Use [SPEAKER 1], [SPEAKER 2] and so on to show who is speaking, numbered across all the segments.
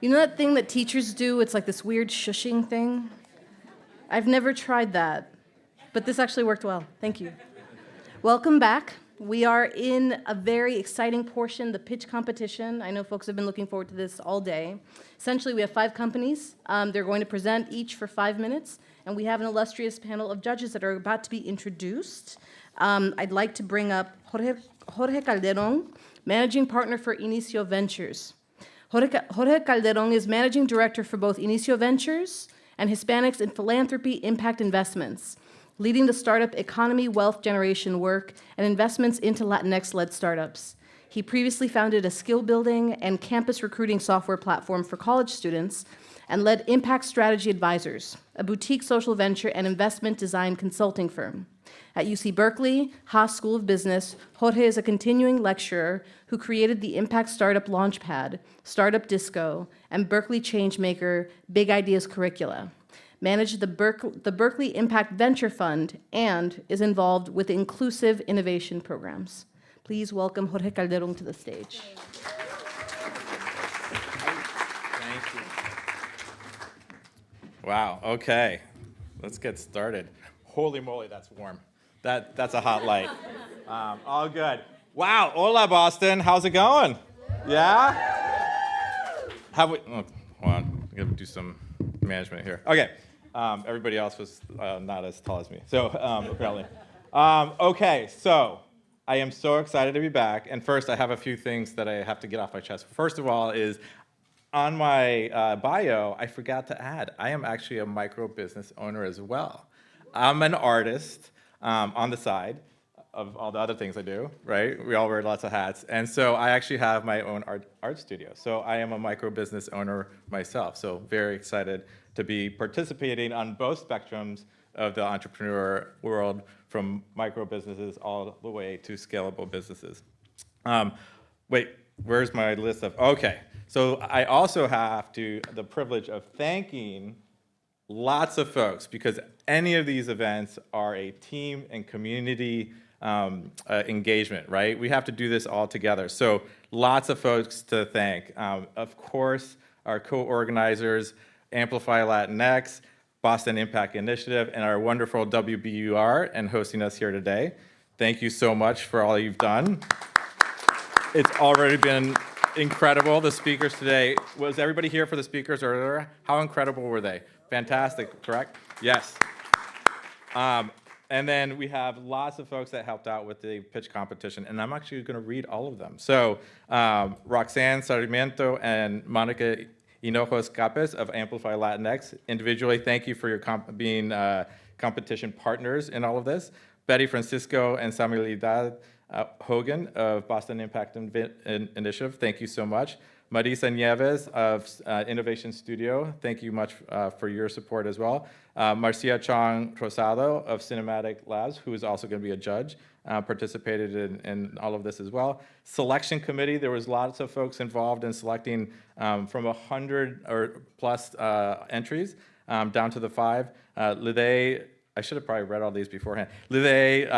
[SPEAKER 1] You know that thing that teachers do? It's like this weird shushing thing. I've never tried that, but this actually worked well. Thank you. Welcome back. We are in a very exciting portion, the pitch competition. I know folks have been looking forward to this all day. Essentially, we have 5 companies. They're going to present each for 5 minutes, and we have an illustrious panel of judges that are about to be introduced. I'd like to bring up Jorge Calderon, Managing Partner for Inicio Ventures. Jorge Calderon is Managing Director for both Inicio Ventures and Hispanics in Philanthropy Impact Investments, leading the startup economy wealth generation work and investments into Latinx-led startups. He previously founded a skill building and campus recruiting software platform for college students and led Impact Strategy Advisors, a boutique social venture and investment design consulting firm. At UC Berkeley, Haas School of Business, Jorge is a continuing lecturer who created the Impact Startup Launchpad, Startup Disco, and Berkeley Changemaker Big Ideas curricula, managed the Berkeley Impact Venture Fund, and is involved with inclusive innovation programs. Please welcome Jorge Calderon to the stage.
[SPEAKER 2] Thank you. Wow, okay. Let's get started. Holy moly, that's warm. That's a hot light. All good. Wow, hola, Boston. How's it going? Yeah? Hold on. I gotta do some management here. Okay. Everybody else was not as tall as me, so apparently. Okay, so I am so excited to be back. And first, I have a few things that I have to get off my chest. First of all is, on my bio, I forgot to add, I am actually a micro business owner as well. I'm an artist on the side of all the other things I do, right? We all wear lots of hats. And so I actually have my own art studio. So I am a micro business owner myself. So very excited to be participating on both spectrums of the entrepreneur world, from micro businesses all the way to scalable businesses. Wait, where's my list of, okay. So I also have the privilege of thanking lots of folks, because any of these events are a team and community engagement, right? We have to do this all together. So lots of folks to thank. Of course, our co-organizers, Amplify Latinx, Boston Impact Initiative, and our wonderful WBUR and hosting us here today. Thank you so much for all you've done. It's already been incredible. The speakers today, was everybody here for the speakers earlier? How incredible were they? Fantastic, correct? Yes. And then we have lots of folks that helped out with the pitch competition, and I'm actually going to read all of them. So Roxanne Sarmiento and Monica Hinojos Capes of Amplify Latinx. Individually, thank you for your being competition partners in all of this. Betty Francisco and Samuelidad Hogan of Boston Impact Initiative, thank you so much. Marisa Nieves of Innovation Studio, thank you much for your support as well. Marcia Chong Rosado of Cinematic Labs, who is also going to be a judge, participated in all of this as well. Selection committee, there was lots of folks involved in selecting from 100 or plus entries down to the 5. Lide, I should have probably read all these beforehand. Lide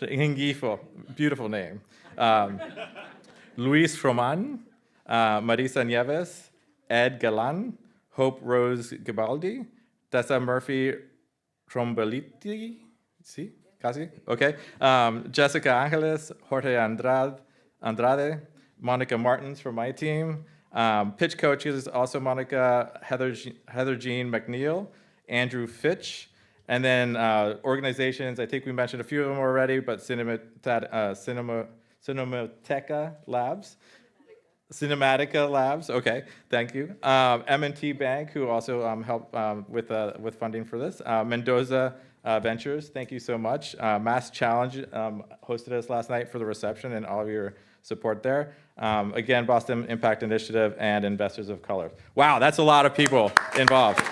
[SPEAKER 2] Ringifo, beautiful name. Luis Roman, Marisa Nieves, Ed Galan, Hope Rose Gibaldi, Tessa Murphy Trombeliti, see, casi, okay, Jessica Angeles, Jorge Andrade, Monica Martins from my team, pitch coaches, also Monica, Heather Jean McNeil, Andrew Fitch, and then organizations, I think we mentioned a few of them already, but Cinemateca Labs, okay, thank you. M&T Bank, who also helped with funding for this. Mendoza Ventures, thank you so much. Mass Challenge hosted us last night for the reception and all of your support there. Again, Boston Impact Initiative and Investors of Color. Wow, that's a lot of people involved.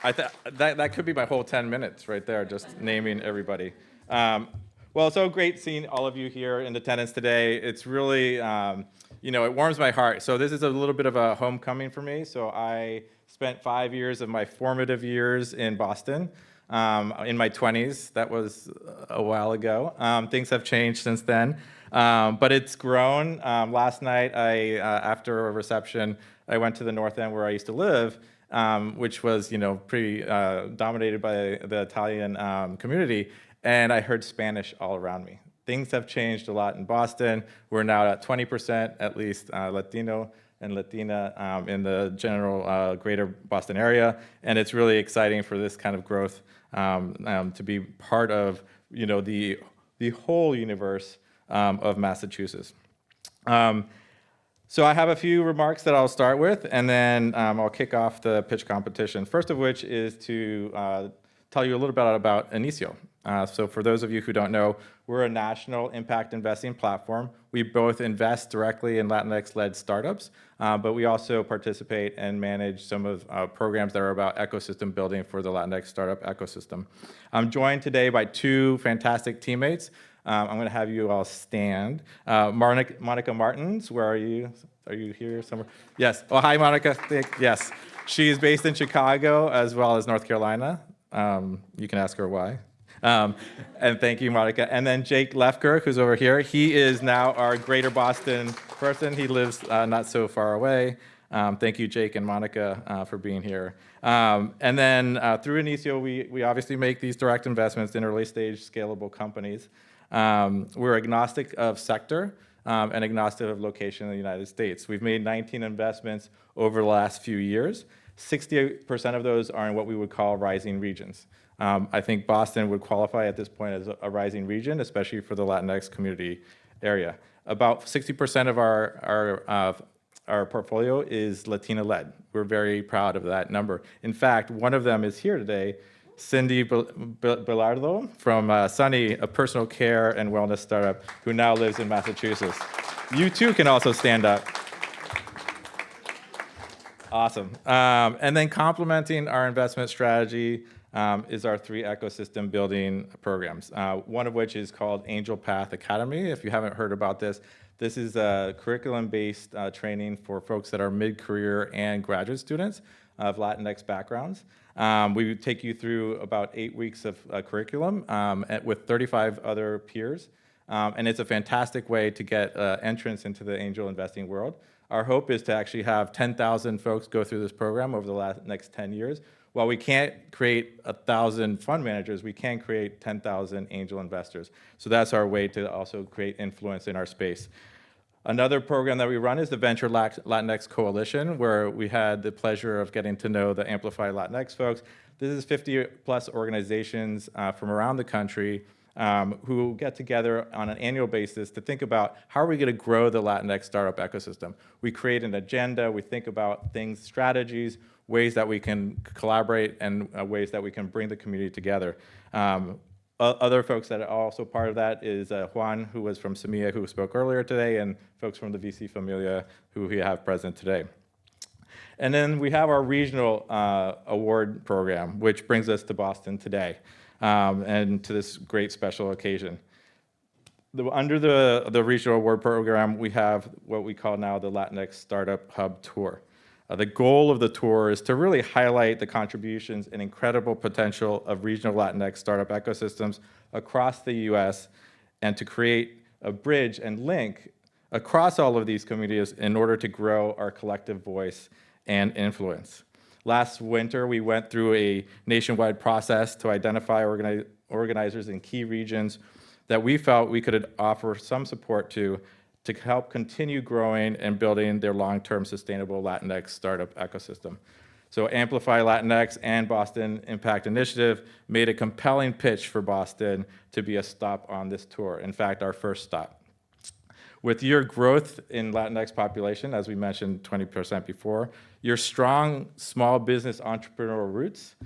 [SPEAKER 2] That could be my whole 10 minutes right there, just naming everybody. Well, so great seeing all of you here in attendance today. It's really, it warms my heart. So this is a little bit of a homecoming for me. So I spent 5 years of my formative years in Boston. in my 20s. That was a while ago. Things have changed since then, but it's grown. Last night, after a reception, I went to the North End where I used to live, which was, pretty dominated by the Italian community, and I heard Spanish all around me. Things have changed a lot in Boston. We're now at 20%, at least, Latino and Latina in the general greater Boston area, and it's really exciting for this kind of growth to be part of, the whole universe of Massachusetts. So I have a few remarks that I'll start with, and then I'll kick off the pitch competition. First of which is to tell you a little bit about Inicio. So for those of you who don't know, we're a national impact investing platform. We both invest directly in Latinx-led startups, but we also participate and manage some of programs that are about ecosystem building for the Latinx startup ecosystem. I'm joined today by two fantastic teammates. I'm going to have you all stand. Monica Martins, where are you? Are you here somewhere? Yes. Oh, hi, Monica. Yes. She's based in Chicago as well as North Carolina. You can ask her why. And thank you, Monica. And then Jake Lefker, who's over here. He is now our Greater Boston person. He lives not so far away. Thank you, Jake and Monica, for being here. And then through Inicio, we obviously make these direct investments in early stage scalable companies. We're agnostic of sector and agnostic of location in the United States. We've made 19 investments over the last few years. 68% of those are in what we would call rising regions. I think Boston would qualify at this point as a rising region, especially for the Latinx community area. About 60% of our portfolio is Latina-led. We're very proud of that number. In fact, one of them is here today, Cindy Bilardo from Sunny, a personal care and wellness startup who now lives in Massachusetts. You too can also stand up. Awesome. And then complementing our investment strategy is our 3 ecosystem building programs, one of which is called Angel Path Academy. If you haven't heard about this, this is a curriculum-based training for folks that are mid-career and graduate students of Latinx backgrounds. We take you through about 8 weeks of curriculum with 35 other peers, and it's a fantastic way to get entrance into the angel investing world. Our hope is to actually have 10,000 folks go through this program over the next 10 years. While we can't create 1,000 fund managers, we can create 10,000 angel investors. So that's our way to also create influence in our space. Another program that we run is the Venture Latinx Coalition, where we had the pleasure of getting to know the Amplify Latinx folks. This is 50-plus organizations from around the country who get together on an annual basis to think about how are we going to grow the Latinx startup ecosystem. We create an agenda, we think about things, strategies, ways that we can collaborate, and ways that we can bring the community together. Other folks that are also part of that is Juan, who was from Semilla, who spoke earlier today, and folks from the VC Familia, who we have present today. And then we have our regional award program, which brings us to Boston today, and to this great special occasion. Under the regional award program, we have what we call now the Latinx Startup Hub Tour. The goal of the tour is to really highlight the contributions and incredible potential of regional Latinx startup ecosystems across the US, and to create a bridge and link across all of these communities in order to grow our collective voice and influence. Last winter, we went through a nationwide process to identify organizers in key regions that we felt we could offer some support to help continue growing and building their long-term sustainable Latinx startup ecosystem. So Amplify Latinx and Boston Impact Initiative made a compelling pitch for Boston to be a stop on this tour. In fact, our first stop. With your growth in Latinx population, as we mentioned 20% before, your strong small business entrepreneurial roots,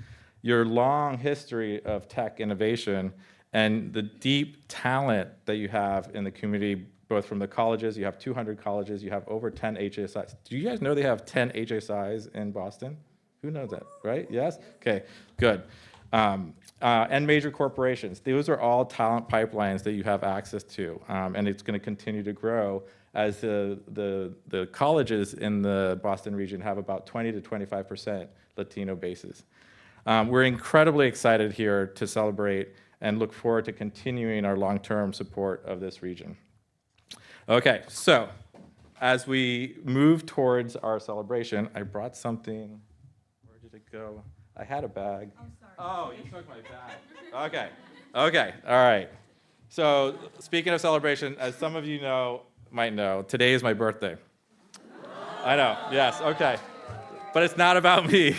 [SPEAKER 2] your long history of tech innovation, and the deep talent that you have in the community, both from the colleges. You have 200 colleges, you have over 10 HSIs. Do you guys know they have 10 HSIs in Boston? Who knows that, right? Yes? Okay, good. And major corporations. Those are all talent pipelines that you have access to, and it's going to continue to grow as the colleges in the Boston region have about 20 to 25% Latino bases. We're incredibly excited here to celebrate and look forward to continuing our long-term support of this region. Okay, so as we move towards our celebration, I brought something. Where did it go? I had a bag.
[SPEAKER 1] Oh, sorry.
[SPEAKER 2] Oh, you took my bag. Okay, all right. So speaking of celebration, as some of you might know, today is my birthday. I know, yes, okay. But it's not about me.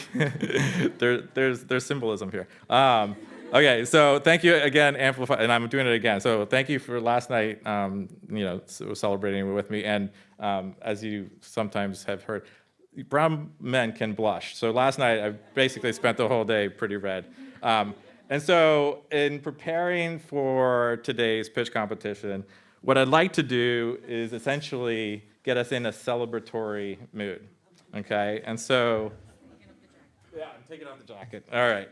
[SPEAKER 2] There's symbolism here. Okay, so thank you again, Amplify, and I'm doing it again. So thank you for last night, celebrating with me. And as you sometimes have heard, brown men can blush. So last night, I basically spent the whole day pretty red. And so in preparing for today's pitch competition, what I'd like to do is essentially get us in a celebratory mood, okay? And so, yeah, I'm taking off the jacket. All right.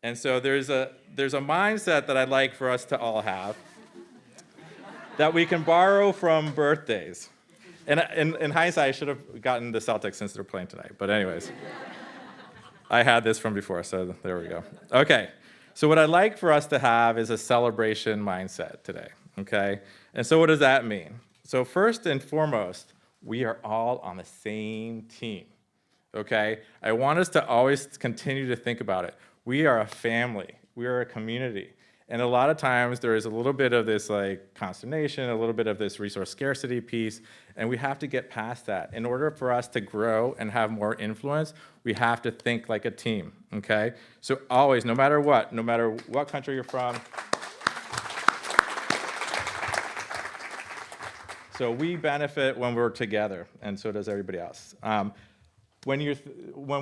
[SPEAKER 2] And so there's a mindset that I'd like for us to all have that we can borrow from birthdays. And in hindsight, I should have gotten the Celtics since they're playing tonight. But anyways, I had this from before, so there we go. Okay, so what I'd like for us to have is a celebration mindset today, okay? And so what does that mean? So first and foremost, we are all on the same team, okay? I want us to always continue to think about it. We are a family. We are a community. And a lot of times there is a little bit of this like consternation, a little bit of this resource scarcity piece, and we have to get past that. In order for us to grow and have more influence, we have to think like a team, okay? So always, no matter what country you're from, so we benefit when we're together, and so does everybody else. When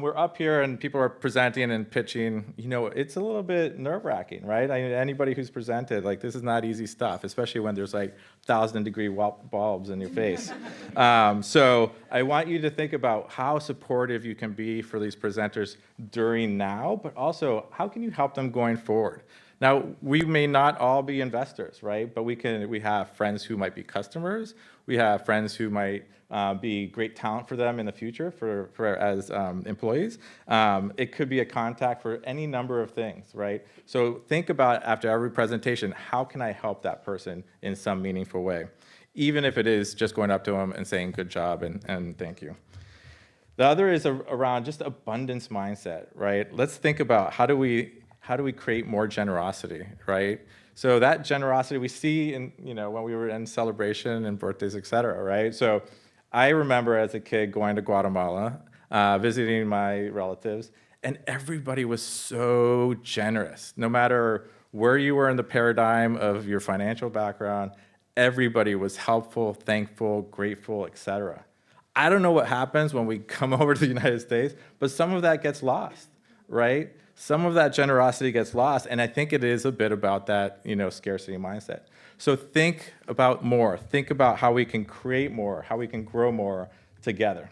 [SPEAKER 2] we're up here and people are presenting and pitching, it's a little bit nerve-wracking, right? Anybody who's presented, like, this is not easy stuff, especially when there's like 1,000-degree bulbs in your face. So I want you to think about how supportive you can be for these presenters during now, but also how can you help them going forward? Now, we may not all be investors, right? But we have friends who might be customers. We have friends who might be great talent for them in the future as employees. It could be a contact for any number of things, right? So think about, after every presentation, how can I help that person in some meaningful way? Even if it is just going up to them and saying good job and thank you. The other is around just abundance mindset, right? Let's think about how do we create more generosity, right? So that generosity we see when we were in celebration and birthdays, et cetera, right? So I remember as a kid going to Guatemala, visiting my relatives, and everybody was so generous. No matter where you were in the paradigm of your financial background, everybody was helpful, thankful, grateful, et cetera. I don't know what happens when we come over to the United States, but some of that gets lost, right? Some of that generosity gets lost, and I think it is a bit about that, scarcity mindset. So think about more. Think about how we can create more, how we can grow more together.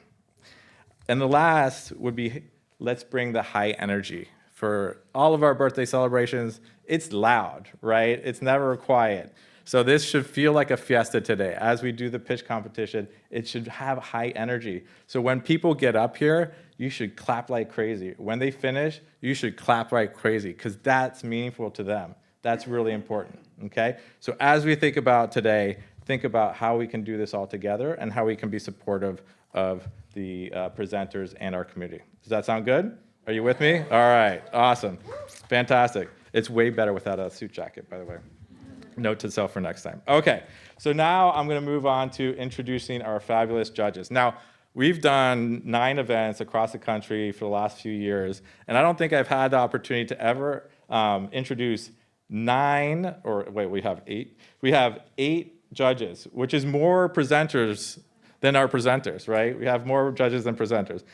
[SPEAKER 2] And the last would be, let's bring the high energy. For all of our birthday celebrations, it's loud, right? It's never quiet. So this should feel like a fiesta today. As we do the pitch competition, it should have high energy. So when people get up here, you should clap like crazy. When they finish, you should clap like crazy, because that's meaningful to them. That's really important, okay? So as we think about today, think about how we can do this all together and how we can be supportive of the presenters and our community. Does that sound good? Are you with me? All right, awesome, fantastic. It's way better without a suit jacket, by the way. Note to self for next time. Okay, so now I'm gonna move on to introducing our fabulous judges. Now, we've done 9 events across the country for the last few years, and I don't think I've had the opportunity to ever introduce 9, or wait, we have 8. We have 8 judges, which is more presenters than our presenters, right? We have more judges than presenters.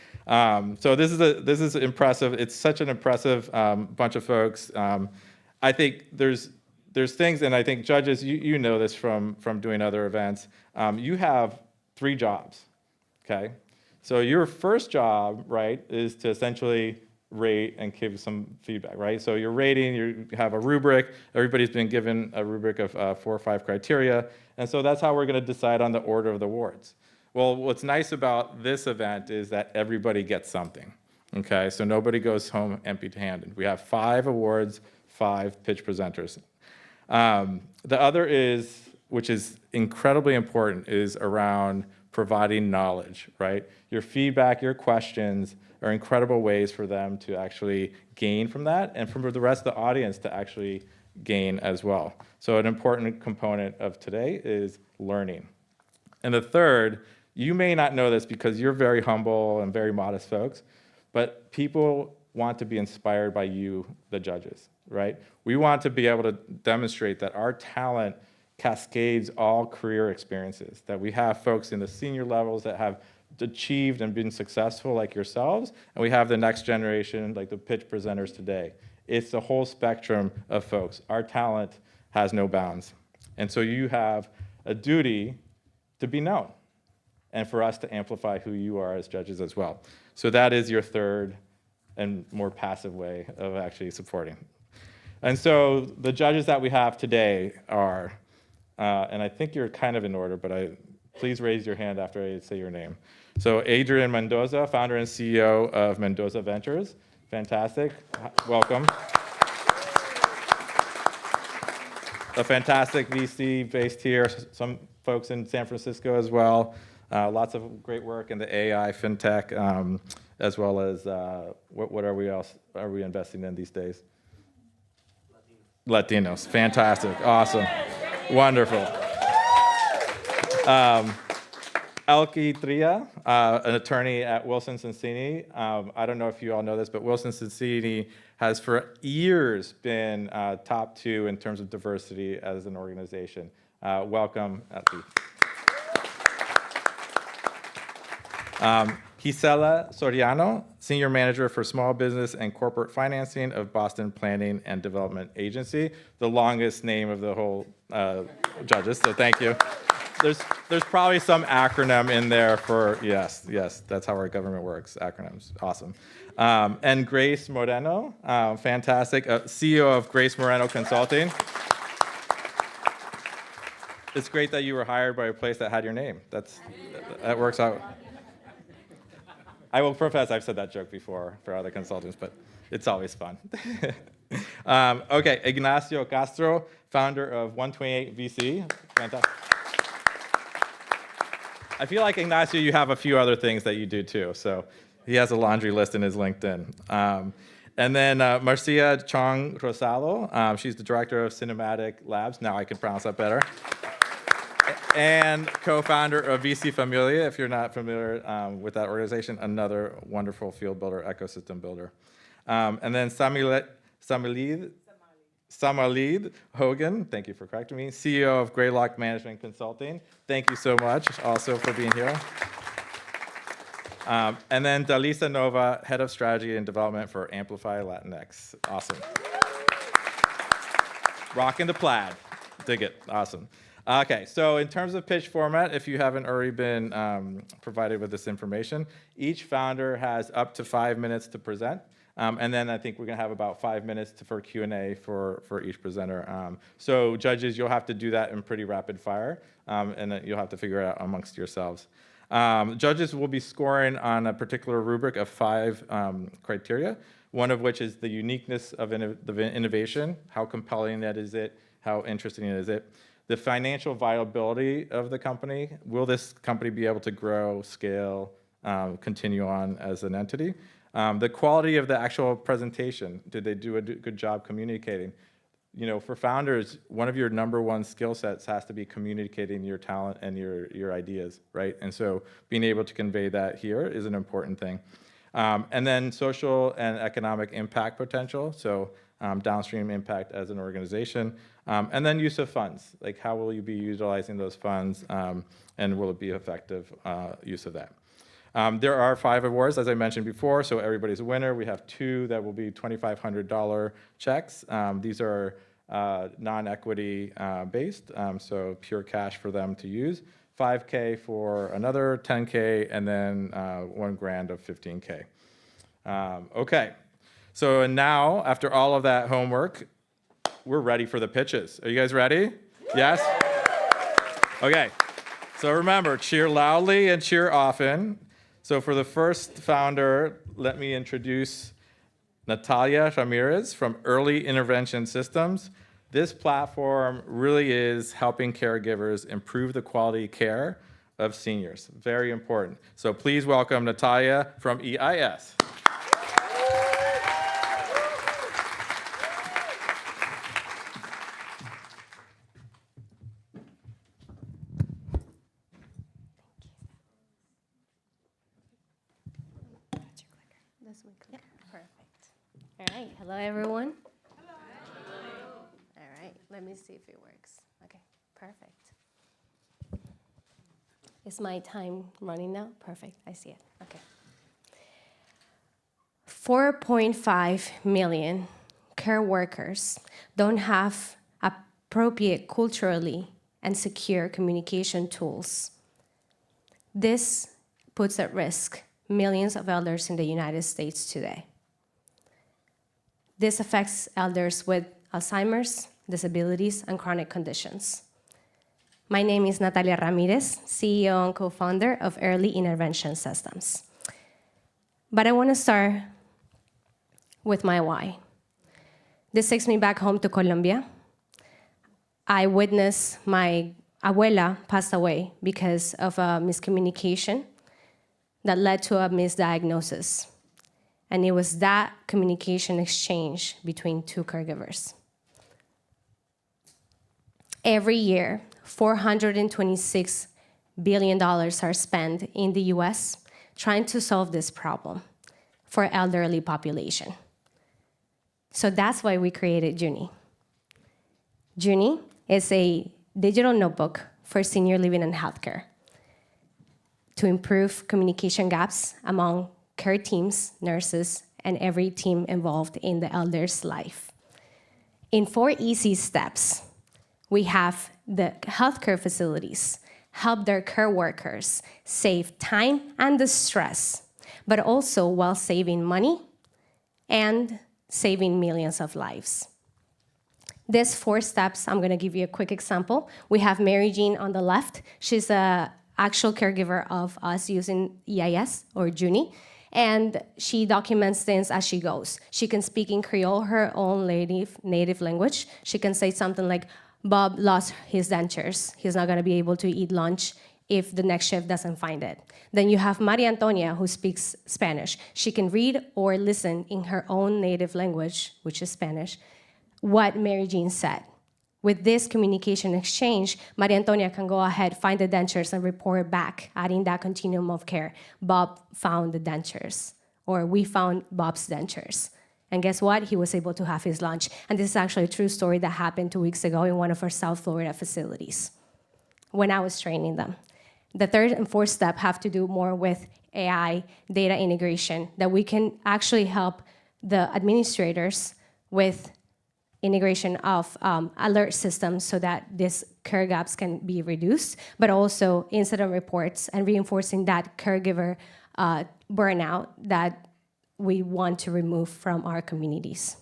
[SPEAKER 2] So this is impressive. It's such an impressive bunch of folks. I think there's things, and I think judges, you know this from doing other events. You have 3 jobs, okay? So your first job, right, is to essentially rate and give some feedback, right? So you're rating, you have a rubric. Everybody's been given a rubric of 4 or 5 criteria, and so that's how we're going to decide on the order of the awards. Well, what's nice about this event is that everybody gets something, Okay, so nobody goes home empty-handed. We have 5 awards, 5 pitch presenters. The other is, which is incredibly important, is around providing knowledge, right? Your feedback, your questions are incredible ways for them to actually gain from that, and for the rest of the audience to actually gain as well. So an important component of today is learning. And the third, you may not know this because you're very humble and very modest folks, but people want to be inspired by you, the judges, right? We want to be able to demonstrate that our talent cascades all career experiences, that we have folks in the senior levels that have achieved and been successful like yourselves, and we have the next generation, like the pitch presenters today. It's the whole spectrum of folks. Our talent has no bounds. And so you have a duty to be known, and for us to amplify who you are as judges as well. So that is your third and more passive way of actually supporting. And so the judges that we have today are, and I think you're kind of in order, but please raise your hand after I say your name. So Adrian Mendoza, founder and CEO of Mendoza Ventures. Fantastic, welcome. A fantastic VC based here, some folks in San Francisco as well. Lots of great work in the AI, fintech, as well as what are we investing in these days? Latinos. Fantastic. Awesome. Wonderful. Elke Tria, an attorney at Wilson Sonsini. I don't know if you all know this, but Wilson Sonsini has for years been top 2 in terms of diversity as an organization. Welcome, Elke. Gisela Soriano, Senior Manager for Small Business and Corporate Financing of Boston Planning and Development Agency, the longest name of the whole judges, so thank you. There's probably some acronym in there for, yes, that's how our government works, acronyms, awesome. And Grace Moreno, fantastic, CEO of Grace Moreno Consulting. It's great that you were hired by a place that had your name. That works out. I will profess I've said that joke before for other consultants, but it's always fun. Okay, Ignacio Castro, founder of 128 VC. Fantastic. I feel like, Ignacio, you have a few other things that you do too, so he has a laundry list in his LinkedIn. And then Marcia Chong Rosalo, she's the director of Cinematic Labs. Now I can pronounce that better. And co-founder of VC Familia, if you're not familiar with that organization, another wonderful field builder, ecosystem builder. And then Samalid Hogan, thank you for correcting me, CEO of Greylock Management Consulting. Thank you so much also for being here. And then Dalisa Nova, Head of Strategy and Development for Amplify Latinx. Awesome. Rocking the plaid. Dig it. Awesome. Okay, so in terms of pitch format, if you haven't already been provided with this information, each founder has up to 5 minutes to present. And then I think we're going to have about 5 minutes for Q&A for each presenter. So judges, you'll have to do that in pretty rapid fire, and then you'll have to figure it out amongst yourselves. Judges will be scoring on a particular rubric of 5 criteria, one of which is the uniqueness of the innovation, how compelling that is it, how interesting is it. The financial viability of the company, will this company be able to grow, scale, continue on as an entity? The quality of the actual presentation, did they do a good job communicating? You know, for founders, one of your number 1 skill sets has to be communicating your talent and your ideas, right? And so being able to convey that here is an important thing. And then social and economic impact potential, so downstream impact as an organization. And then use of funds, like how will you be utilizing those funds, and will it be effective use of that? There are 5 awards, as I mentioned before, so everybody's a winner. We have 2 that will be $2,500 checks. These are non-equity based, so pure cash for them to use. $5K for another, $10K, and then $1,000 of $15K. Okay, so now, after all of that homework, we're ready for the pitches. Are you guys ready? Yes? Okay, so remember, cheer loudly and cheer often. So for the first founder, let me introduce Natalia Ramirez from Early Intervention Systems. This platform really is helping caregivers improve the quality care of seniors. Very important. So please welcome Natalia from EIS.
[SPEAKER 3] Perfect. All right. Hello, everyone. All right. Let me see if it works. Okay. Perfect. Is my time running now? Perfect. I see it. Okay. 4.5 million care workers don't have appropriate culturally and secure communication tools. This puts at risk millions of elders in the United States today. This affects elders with Alzheimer's, disabilities, and chronic conditions. My name is Natalia Ramirez, CEO and co-founder of Early Intervention Systems. But I want to start with my why. This takes me back home to Colombia. I witnessed my abuela passed away because of a miscommunication that led to a misdiagnosis. And it was that communication exchange between two caregivers. Every year, $426 billion are spent in the US trying to solve this problem for elderly population. So that's why we created Juni. Juni is a digital notebook for senior living and healthcare to improve communication gaps among care teams, nurses, and every team involved in the elder's life. In 4 easy steps, we have the healthcare facilities help their care workers save time and the stress, but also while saving money and saving millions of lives. These 4 steps, I'm gonna give you a quick example. We have Mary Jean on the left. She's an actual caregiver of us using EIS or Juni, and she documents things as she goes. She can speak in Creole, her own native language. She can say something like, Bob lost his dentures. He's not gonna be able to eat lunch if the next shift doesn't find it. Then you have Maria Antonia, who speaks Spanish. She can read or listen in her own native language, which is Spanish, what Mary Jean said. With this communication exchange, Maria Antonia can go ahead, find the dentures, and report back, adding that continuum of care. Bob found the dentures, or we found Bob's dentures. And guess what? He was able to have his lunch. And this is actually a true story that happened 2 weeks ago in one of our South Florida facilities when I was training them. The 3rd and 4th step have to do more with AI data integration, that we can actually help the administrators with integration of alert systems so that these care gaps can be reduced, but also incident reports and reinforcing that caregiver burnout that we want to remove from our communities.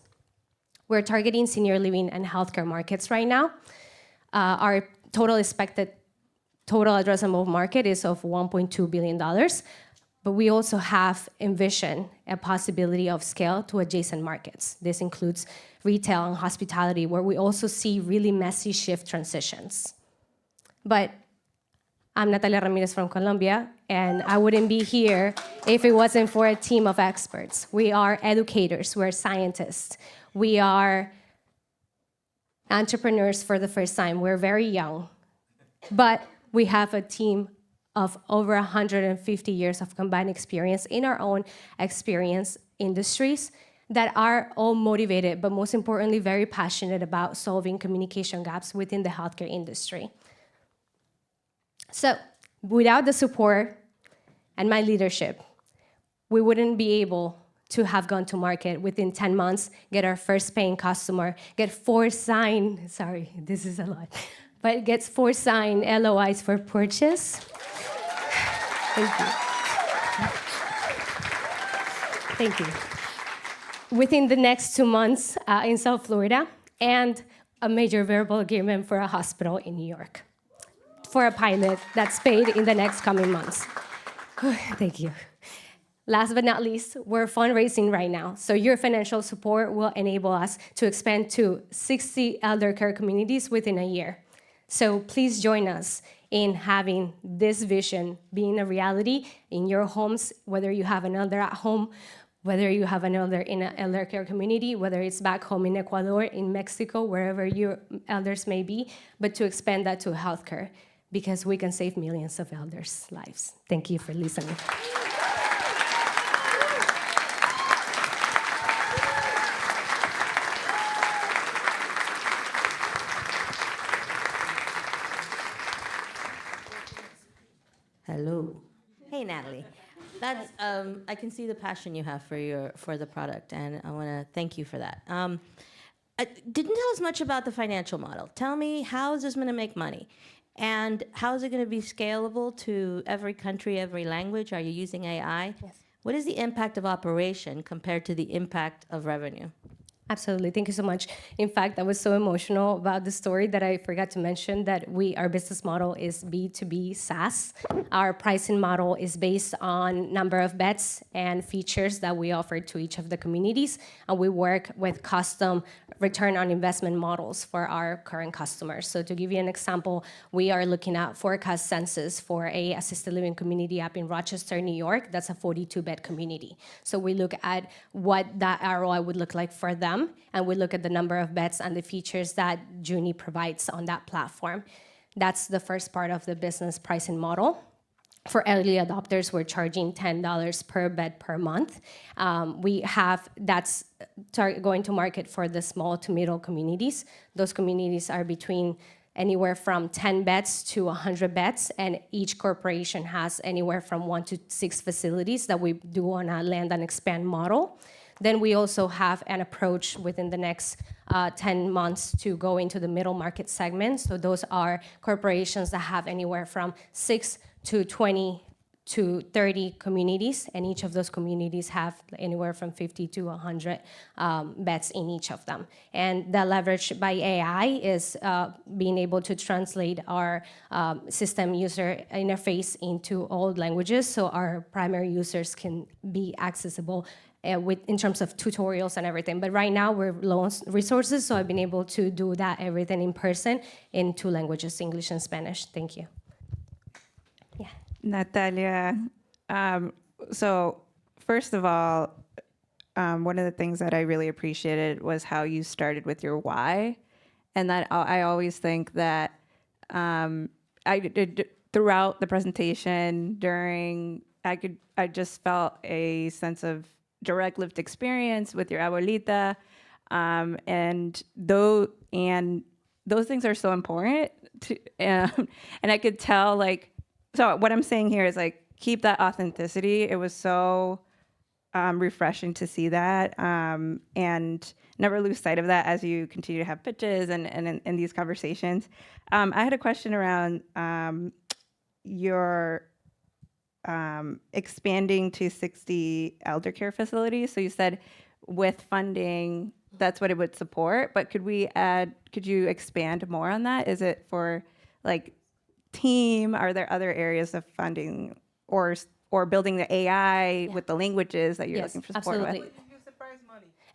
[SPEAKER 3] We're targeting senior living and healthcare markets right now. Our total expected total addressable market is of $1.2 billion, but we also have envisioned a possibility of scale to adjacent markets. This includes retail and hospitality, where we also see really messy shift transitions. But I'm Natalia Ramirez from Colombia, and I wouldn't be here if it wasn't for a team of experts. We are educators, we're scientists, we are entrepreneurs for the first time. We're very young, but we have a team of over 150 years of combined experience in our own experience industries that are all motivated, but most importantly, very passionate about solving communication gaps within the healthcare industry. So without the support and my leadership, we wouldn't be able to have gone to market within 10 months, get our first paying customer, get 4 signed, sorry, this is a lot, but gets 4 signed LOIs for purchase. Thank you. Thank you. Within the next 2 months in South Florida, and a major verbal agreement for a hospital in New York for a pilot that's paid in the next coming months. Thank you. Last but not least, we're fundraising right now. So your financial support will enable us to expand to 60 elder care communities within a year. So please join us in having this vision being a reality in your homes, whether you have an elder at home, whether you have an elder in an elder care community, whether it's back home in Ecuador, in Mexico, wherever your elders may be, but to expand that to healthcare, because we can save millions of elders' lives. Thank you for listening.
[SPEAKER 4] Hello. Hey, Natalie. That's I can see the passion you have for the product, and I want to thank you for that. Didn't tell us much about the financial model. Tell me, how is this going to make money, and how is it going to be scalable to every country, every language? Are you using AI?
[SPEAKER 3] Yes.
[SPEAKER 4] What is the impact of operation compared to the impact of revenue?
[SPEAKER 3] Absolutely. Thank you so much. In fact, I was so emotional about the story that I forgot to mention that our business model is B2B SaaS. Our pricing model is based on number of beds and features that we offer to each of the communities, and we work with custom return on investment models for our current customers. So to give you an example, we are looking at forecast census for a assisted living community up in Rochester, New York. That's a 42-bed community. So we look at what that ROI would look like for them, and we look at the number of beds and the features that Junie provides on that platform. That's the first part of the business pricing model. For early adopters, we're charging $10 per bed per month. That's going to market for the small to middle communities. Those communities are between anywhere from 10 beds to 100 beds, and each corporation has anywhere from 1 to 6 facilities that we do on a land and expand model. Then we also have an approach within the next 10 months to go into the middle market segment. So those are corporations that have anywhere from 6 to 20 to 30 communities, and each of those communities have anywhere from 50 to 100 beds in each of them. And the leverage by AI is being able to translate our system user interface into all languages, so our primary users can be accessible in terms of tutorials and everything. But right now we're low on resources, so I've been able to do that everything in person in 2 languages, English and Spanish. Thank you. Yeah.
[SPEAKER 5] Natalia, so first of all, one of the things that I really appreciated was how you started with your why, and that I always think that I did throughout the presentation, I just felt a sense of direct lived experience with your abuelita, and those things are so important to, and I could tell, like, so what I'm saying here is, like, keep that authenticity. It was so refreshing to see that, and never lose sight of that as you continue to have pitches and in these conversations. I had a question around your expanding to 60 elder care facilities. So you said with funding, that's what it would support, but could you expand more on that? Is it for, like, team? Are there other areas of funding or building the AI with the languages that you're looking for support
[SPEAKER 3] absolutely.
[SPEAKER 5] with?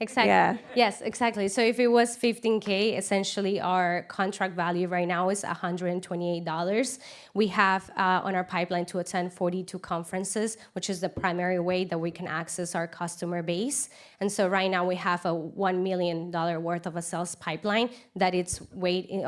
[SPEAKER 3] Exactly.
[SPEAKER 5] Yeah.
[SPEAKER 3] Yes, exactly. So if it was $15K, essentially our contract value right now is $128. We have on our pipeline to attend 42 conferences, which is the primary way that we can access our customer base. And so right now we have a $1 million worth of a sales pipeline that it's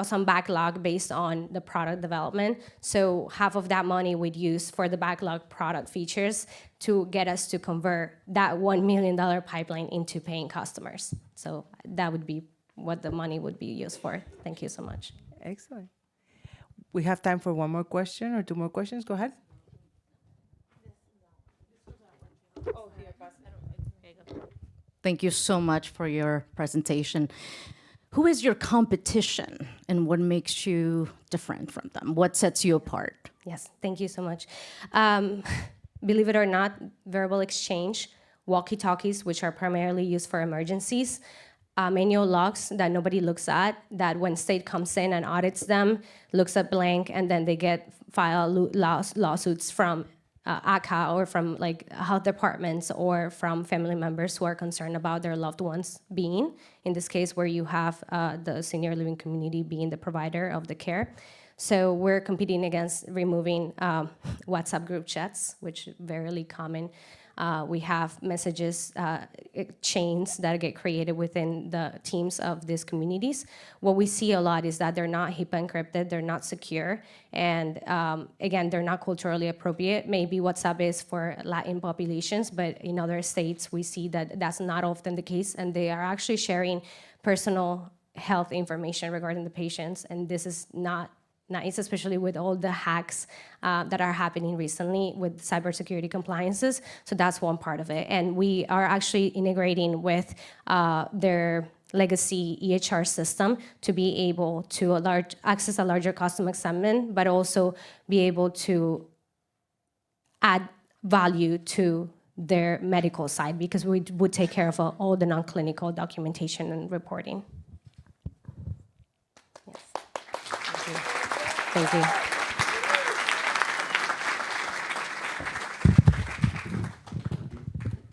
[SPEAKER 3] some backlog based on the product development. So half of that money we'd use for the backlog product features to get us to convert that $1 million pipeline into paying customers. So that would be what the money would be used for. Thank you so much.
[SPEAKER 6] Excellent. We have time for one more question or 2 more questions. Go ahead.
[SPEAKER 7] Thank you so much for your presentation. Who is your competition and what makes you different from them? What sets you apart?
[SPEAKER 3] Yes, thank you so much. Believe it or not, verbal exchange, walkie-talkies, which are primarily used for emergencies, manual logs that nobody looks at, that when state comes in and audits them, looks at blank, and then they file lawsuits from ACA or from like health departments or from family members who are concerned about their loved ones being, in this case where you have the senior living community being the provider of the care. So we're competing against removing WhatsApp group chats, which is very common. We have messages chains that get created within the teams of these communities. What we see a lot is that they're not HIPAA encrypted, they're not secure, and again, they're not culturally appropriate. Maybe WhatsApp is for Latin populations, but in other states, we see that that's not often the case, and they are actually sharing personal health information regarding the patients, and this is not nice, especially with all the hacks that are happening recently with cybersecurity compliances. So that's one part of it. And we are actually integrating with their legacy EHR system to be able to access a larger custom segment, but also be able to add value to their medical side, because we would take care of all the non-clinical documentation and reporting. Yes. Thank you. Thank you.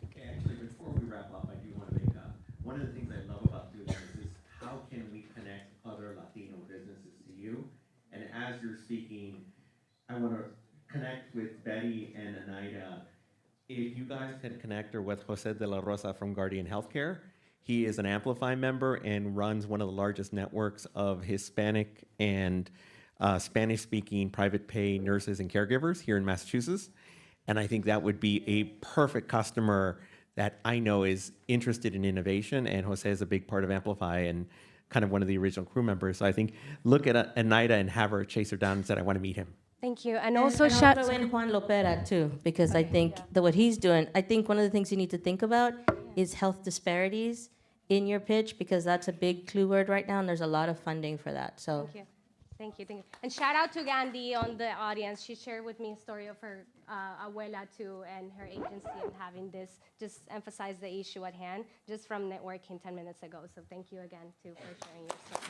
[SPEAKER 8] Okay, actually, before we wrap up, I do want to make one of the things I love about doing this is how can we connect other Latino businesses to you? And as you're speaking, I want to connect with Betty and Anaida. If you guys can connect her with Jose de la Rosa from Guardian Healthcare, he is an Amplify member and runs one of the largest networks of Hispanic and Spanish-speaking private pay nurses and caregivers here in Massachusetts. And I think that would be a perfect customer that I know is interested in innovation. And Jose is a big part of Amplify and kind of one of the original crew members. So I think look at Anaida and have her chase her down and said, I want to meet him.
[SPEAKER 3] Thank you. And also
[SPEAKER 4] I'll
[SPEAKER 3] shout
[SPEAKER 4] throw in Juan Lopera too, because I think that what he's doing, I think one of the things you need to think about is health disparities in your pitch, because that's a big clue word right now, and there's a lot of funding for that. So.
[SPEAKER 3] Thank you. Thank you, thank you. And shout out to Gandhi on the audience. She shared with me a story of her abuela too, and her agency, and having this just emphasize the issue at hand, just from networking 10 minutes ago. So thank you again too for sharing your story.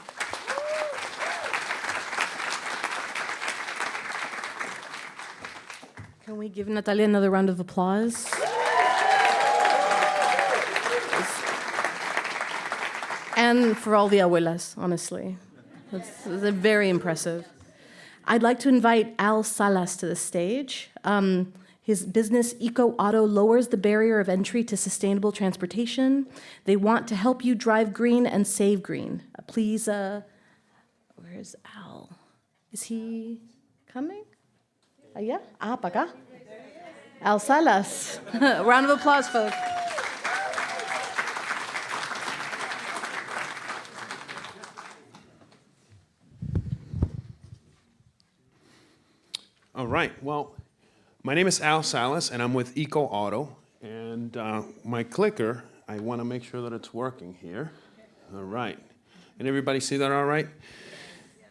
[SPEAKER 1] Can we give Natalia another round of applause? And for all the abuelas, honestly. That's very impressive. I'd like to invite Al Salas to the stage. His business, Eco Auto, lowers the barrier of entry to sustainable transportation. They want to help you drive green and save green. Please, where's Al? Is he coming? Yeah? Pa acá. Al Salas. Round of applause, folks.
[SPEAKER 9] All right, well, my name is Al Salas, and I'm with Eco Auto. And my clicker, I want to make sure that it's working here. All right. Can everybody see that all right?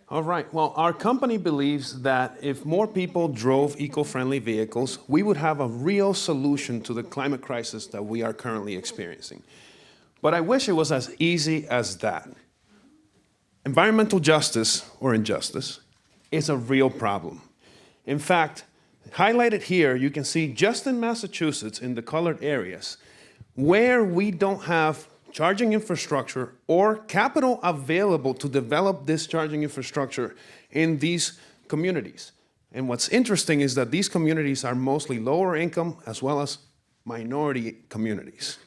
[SPEAKER 9] All right, well, our company believes that if more people drove eco-friendly vehicles, we would have a real solution to the climate crisis that we are currently experiencing. But I wish it was as easy as that. Environmental justice, or injustice, is a real problem. In fact, highlighted here, you can see just in Massachusetts, in the colored areas, where we don't have charging infrastructure or capital available to develop this charging infrastructure in these communities. And what's interesting is that these communities are mostly lower income as well as minority communities,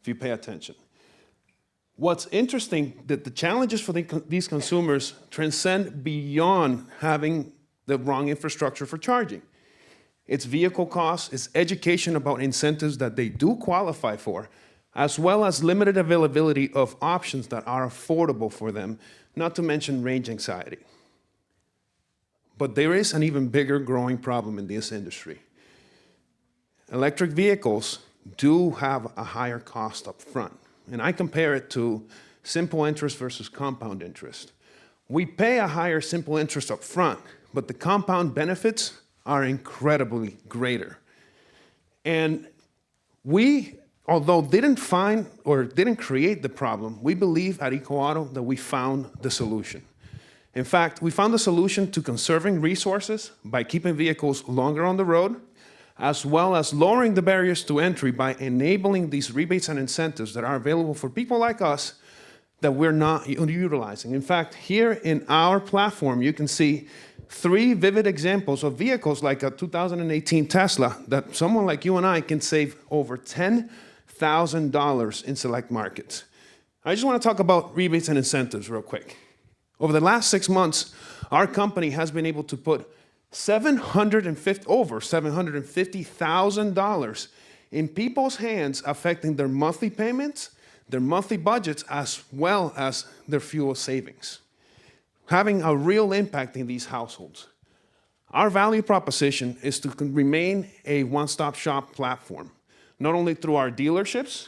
[SPEAKER 9] if you pay attention. What's interesting, that the challenges for these consumers transcend beyond having the wrong infrastructure for charging. It's vehicle costs, it's education about incentives that they do qualify for, as well as limited availability of options that are affordable for them, not to mention range anxiety. But there is an even bigger growing problem in this industry. Electric vehicles do have a higher cost up front, and I compare it to simple interest versus compound interest. We pay a higher simple interest up front, but the compound benefits are incredibly greater. And we, although didn't find or didn't create the problem, we believe at Eco Auto that we found the solution. In fact, we found the solution to conserving resources by keeping vehicles longer on the road, as well as lowering the barriers to entry by enabling these rebates and incentives that are available for people like us that we're not utilizing. In fact, here in our platform, you can see 3 vivid examples of vehicles like a 2018 Tesla that someone like you and I can save over $10,000 in select markets. I just want to talk about rebates and incentives real quick. Over the last 6 months, our company has been able to put over $750,000 in people's hands, affecting their monthly payments, their monthly budgets, as well as their fuel savings, having a real impact in these households. Our value proposition is to remain a one-stop shop platform, not only through our dealerships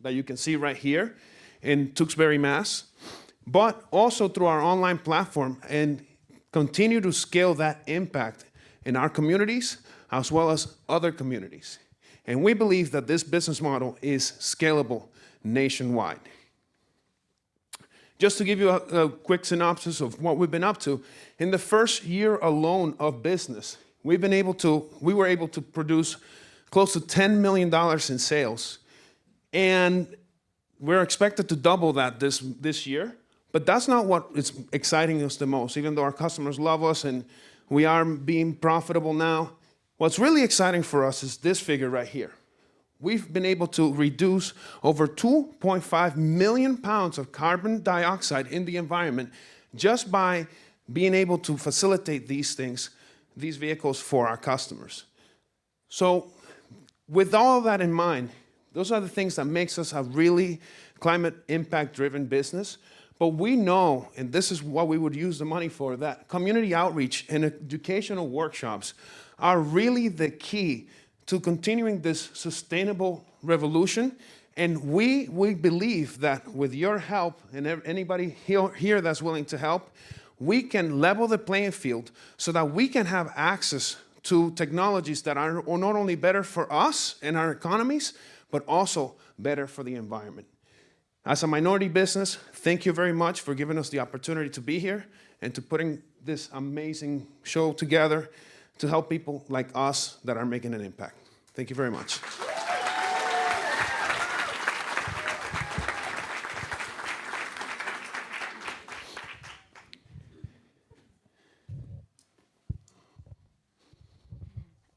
[SPEAKER 9] that you can see right here in Tewksbury, Mass., but also through our online platform, and continue to scale that impact in our communities as well as other communities. And we believe that this business model is scalable nationwide. Just to give you a quick synopsis of what we've been up to, in the first year alone of business, we were able to produce close to $10 million in sales. And we're expected to double that this year. But that's not what is exciting us the most, even though our customers love us and we are being profitable now. What's really exciting for us is this figure right here. We've been able to reduce over 2.5 million pounds of carbon dioxide in the environment just by being able to facilitate these vehicles for our customers. So with all of that in mind, those are the things that makes us a really climate impact-driven business. But we know, and this is what we would use the money for, that community outreach and educational workshops are really the key to continuing this sustainable revolution. And we believe that with your help and anybody here that's willing to help, we can level the playing field so that we can have access to technologies that are not only better for us and our economies, but also better for the environment. As a minority business, thank you very much for giving us the opportunity to be here and to putting this amazing show together to help people like us that are making an impact. Thank you very much.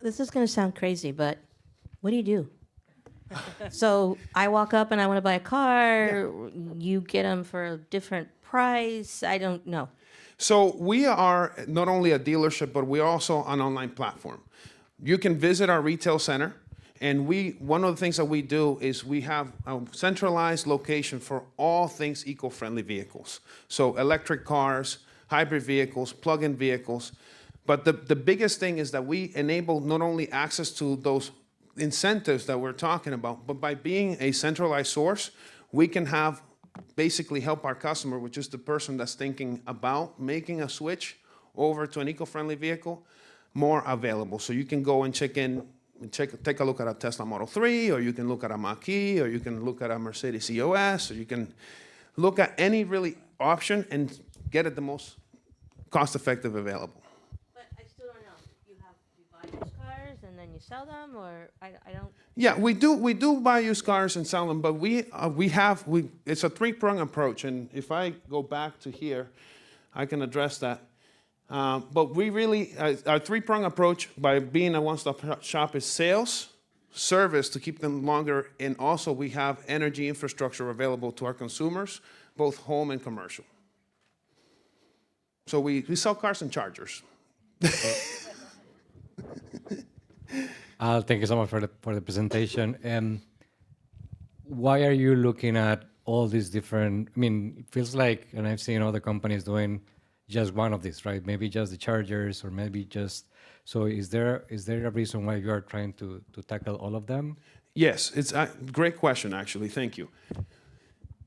[SPEAKER 4] This is going to sound crazy, but what do you do? So I walk up and I want to buy a car. You get them for a different price. I don't know.
[SPEAKER 9] So we are not only a dealership, but we're also an online platform. You can visit our retail center, and one of the things that we do is we have a centralized location for all things eco-friendly vehicles. So electric cars, hybrid vehicles, plug-in vehicles. But the biggest thing is that we enable not only access to those incentives that we're talking about, but by being a centralized source, we can basically help our customer, which is the person that's thinking about making a switch over to an eco-friendly vehicle, more available. So you can go and take a look at a Tesla Model 3, or you can look at a Mach-E, or you can look at a Mercedes EOS, or you can look at any really option and get it the most cost-effective available.
[SPEAKER 4] You sell them, or I don't.
[SPEAKER 9] Yeah, we do buy used cars and sell them, but it's a three-pronged approach. And if I go back to here, I can address that. But we really our three-pronged approach by being a one-stop shop is sales, service to keep them longer, and also we have energy infrastructure available to our consumers, both home and commercial. So we sell cars and chargers.
[SPEAKER 10] Thank you so much for the presentation. Why are you looking at all these different? I mean, it feels like, and I've seen other companies doing just one of these, right? Maybe just the chargers, or maybe just. So, is there a reason why you are trying to tackle all of them?
[SPEAKER 9] Yes, it's a great question, actually. Thank you.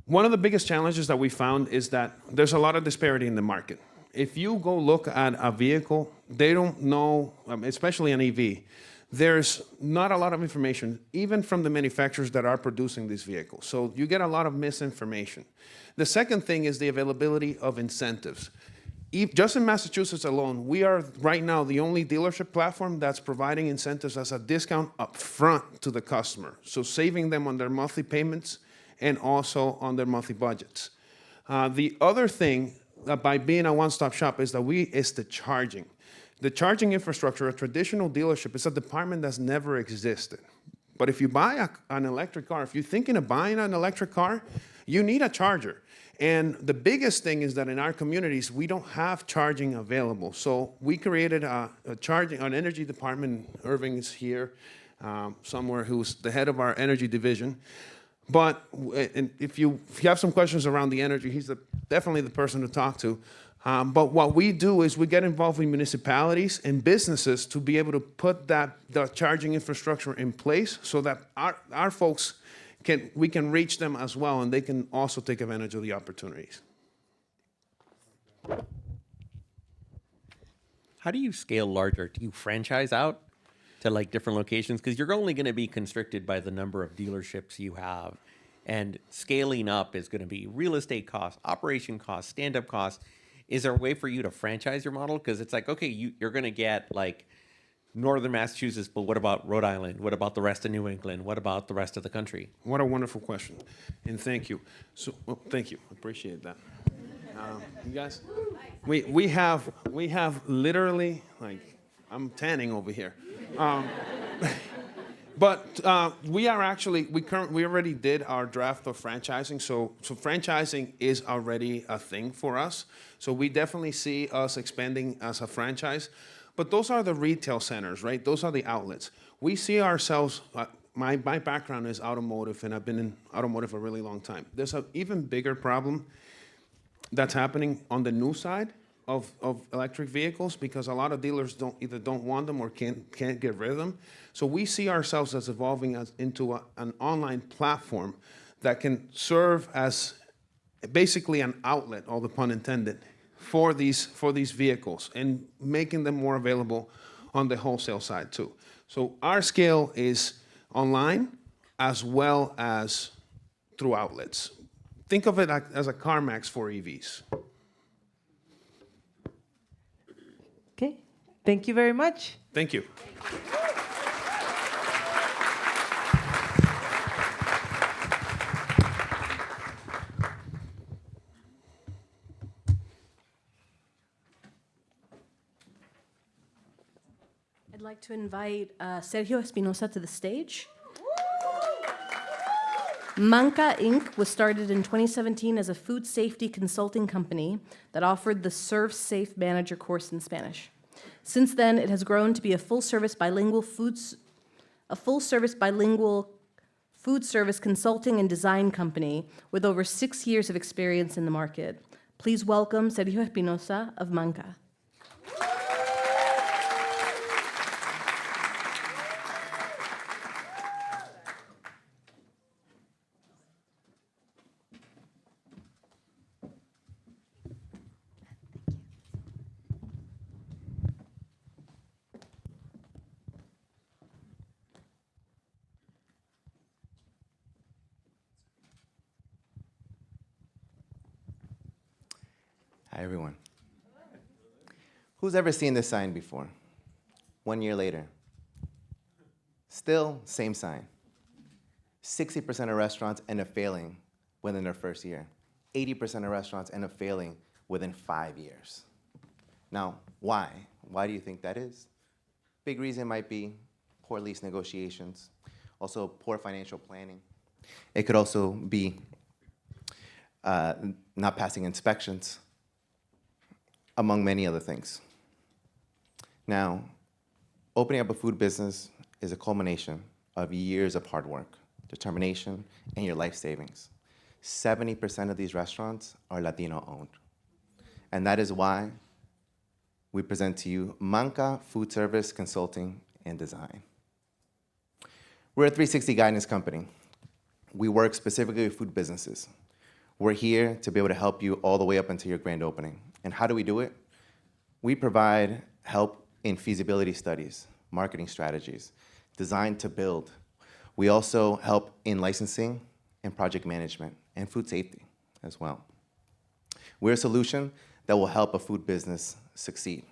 [SPEAKER 9] One of the biggest challenges that we found is that there's a lot of disparity in the market. If you go look at a vehicle, they don't know, especially an EV, there's not a lot of information, even from the manufacturers that are producing these vehicles. So you get a lot of misinformation. The second thing is the availability of incentives. just in Massachusetts alone, we are right now the only dealership platform that's providing incentives as a discount up front to the customer. So saving them on their monthly payments and also on their monthly budgets. The other thing by being a one-stop shop is the charging. The charging infrastructure, a traditional dealership, is a department that's never existed. But if you buy an electric car, if you're thinking of buying an electric car, you need a charger. And the biggest thing is that in our communities, we don't have charging available. So we created an energy department. Irving is here somewhere, who's the head of our energy division. But if you have some questions around the energy, he's definitely the person to talk to. But what we do is we get involved with municipalities and businesses to be able to put the charging infrastructure in place so that our folks we can reach them as well, and they can also take advantage of the opportunities.
[SPEAKER 8] How do you scale larger? Do you franchise out to like different locations? Because you're only going to be constricted by the number of dealerships you have. And scaling up is going to be real estate costs, operation costs, stand-up costs. Is there a way for you to franchise your model? Because it's like, okay, you're going to get like Northern Massachusetts, but what about Rhode Island? What about the rest of New England? What about the rest of the country?
[SPEAKER 9] What a wonderful question, and thank you. So, thank you, appreciate that. You guys, we have literally, like, I'm tanning over here. But we are actually, we already did our draft of franchising, so franchising is already a thing for us. So we definitely see us expanding as a franchise. But those are the retail centers, right? Those are the outlets. We see ourselves, my background is automotive, and I've been in automotive a really long time. There's an even bigger problem that's happening on the new side of electric vehicles, because a lot of dealers either don't want them or can't get rid of them. So we see ourselves as evolving into an online platform that can serve as basically an outlet, all the pun intended, for these vehicles, and making them more available on the wholesale side too. So our scale is online as well as through outlets. Think of it as a CarMax for EVs.
[SPEAKER 6] Okay, thank you very much.
[SPEAKER 9] Thank you.
[SPEAKER 1] I'd like to invite Sergio Espinosa to the stage. Manca Inc. was started in 2017 as a food safety consulting company that offered the Serve Safe Manager course in Spanish. Since then, it has grown to be a full-service bilingual food service consulting and design company with over 6 years of experience in the market. Please welcome Sergio Espinosa of Manca.
[SPEAKER 11] Hi, everyone. Who's ever seen this sign before? 1 year later. Still, same sign. 60% of restaurants end up failing within their first year. 80% of restaurants end up failing within 5 years. Now, why? Why do you think that is? Big reason might be poor lease negotiations, also poor financial planning. It could also be not passing inspections, among many other things. Now, opening up a food business is a culmination of years of hard work, determination, and your life savings. 70% of these restaurants are Latino-owned. And that is why we present to you Manca Food Service Consulting and Design. We're a 360 guidance company. We work specifically with food businesses. We're here to be able to help you all the way up until your grand opening. And how do we do it? We provide help in feasibility studies, marketing strategies, design to build. We also help in licensing and project management and food safety as well. We're a solution that will help a food business succeed.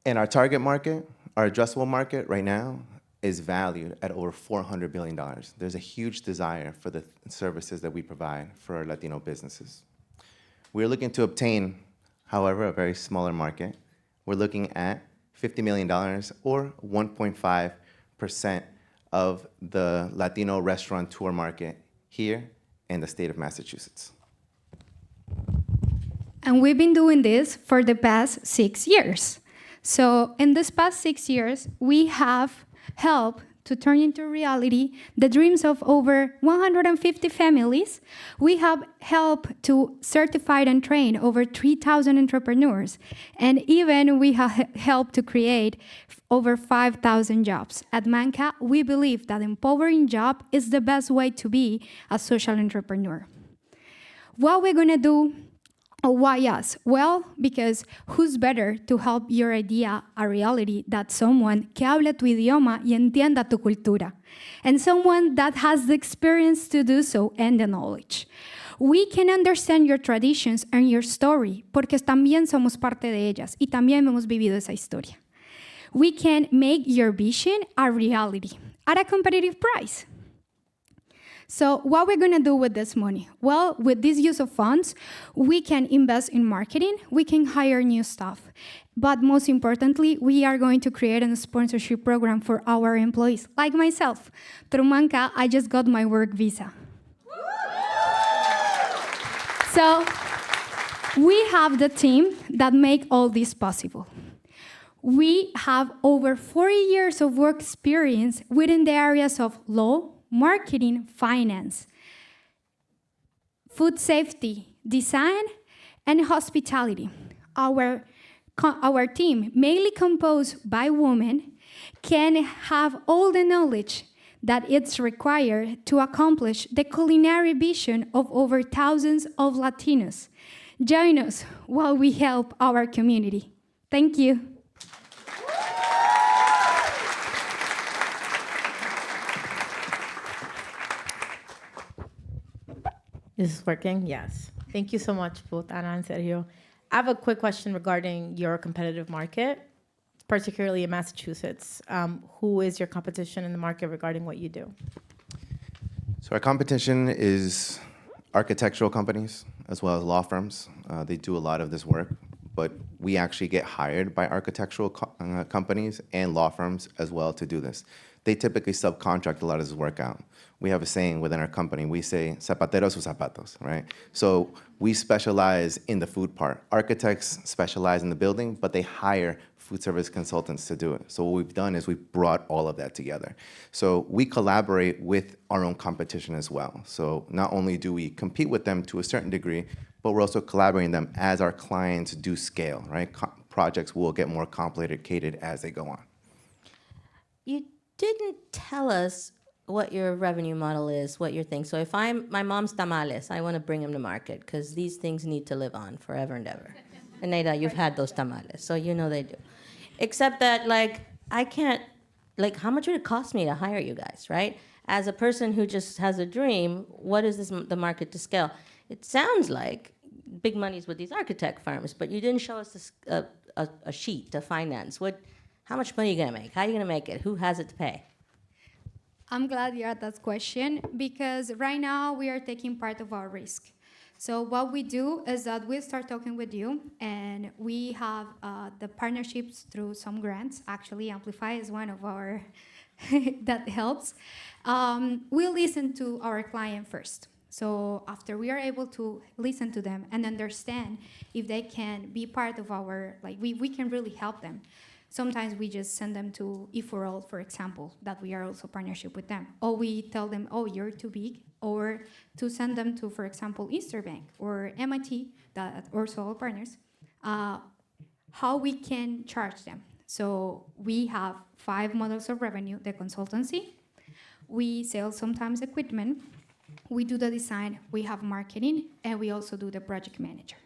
[SPEAKER 11] And our target market, our addressable market right now, is valued at over $400 billion. There's a huge desire for the services that we provide for our Latino businesses. We're looking to obtain, however, a very smaller market. We're looking at $50 million or 1.5% of the Latino restaurateur market here in the state of Massachusetts.
[SPEAKER 12] And we've been doing this for the past 6 years. So in this past 6 years, we have helped to turn into reality the dreams of over 150 families. We have helped to certify and train over 3,000 entrepreneurs. And even we have helped to create over 5,000 jobs. At Manca, we believe that empowering job is the best way to be a social entrepreneur. What we're gonna do, or why us? Well, because who's better to help your idea a reality than someone que hable tu idioma y entienda tu cultura, and someone that has the experience to do so and the knowledge. We can understand your traditions and your story, porque también somos parte de ellas y también hemos vivido esa historia. We can make your vision a reality at a competitive price. So what we're gonna do with this money? Well, with this use of funds, we can invest in marketing, we can hire new staff, but most importantly, we are going to create a sponsorship program for our employees, like myself. Through Manca, I just got my work visa. So we have the team that make all this possible. We have over 40 years of work experience within the areas of law, marketing, finance, food safety, design, and hospitality. Our team, mainly composed by women, can have all the knowledge that it's required to accomplish the culinary vision of over thousands of Latinos. Join us while we help our community. Thank you.
[SPEAKER 13] Is this working? Yes. Thank you so much, both Ana and Sergio. I have a quick question regarding your competitive market, particularly in Massachusetts. Who is your competition in the market regarding what you do?
[SPEAKER 11] So our competition is architectural companies as well as law firms. They do a lot of this work, but we actually get hired by architectural companies and law firms as well to do this. They typically subcontract a lot of this work out. We have a saying within our company, we say, zapateros o zapatos, right? So we specialize in the food part. Architects specialize in the building, but they hire food service consultants to do it. So what we've done is we've brought all of that together. So we collaborate with our own competition as well. So not only do we compete with them to a certain degree, but we're also collaborating them as our clients do scale, right? Projects will get more complicated as they go on.
[SPEAKER 4] You didn't tell us what your revenue model is, what your thing. So if my mom's tamales, I want to bring them to market because these things need to live on forever and ever. And Neida, you've had those tamales, so you know they do. Except that, I can't, how much would it cost me to hire you guys, right? As a person who just has a dream, what is the market to scale? It sounds like big money's with these architect firms, but you didn't show us a sheet to finance. How much money are you gonna make? How are you gonna make it? Who has it to pay?
[SPEAKER 12] I'm glad you asked that question because right now we are taking part of our risk. So what we do is that we start talking with you and we have the partnerships through some grants. Actually, Amplify is one of our that helps. We listen to our client first. So after we are able to listen to them and understand if they can be part of our, we can really help them. Sometimes we just send them to E4All, for example, that we are also partnership with them. Or we tell them, oh, you're too big. Or to send them to, for example, Easter Bank or MIT, that also all partners, how we can charge them. So we have 5 models of revenue: the consultancy, we sell sometimes equipment, we do the design, we have marketing, and we also do the project manager.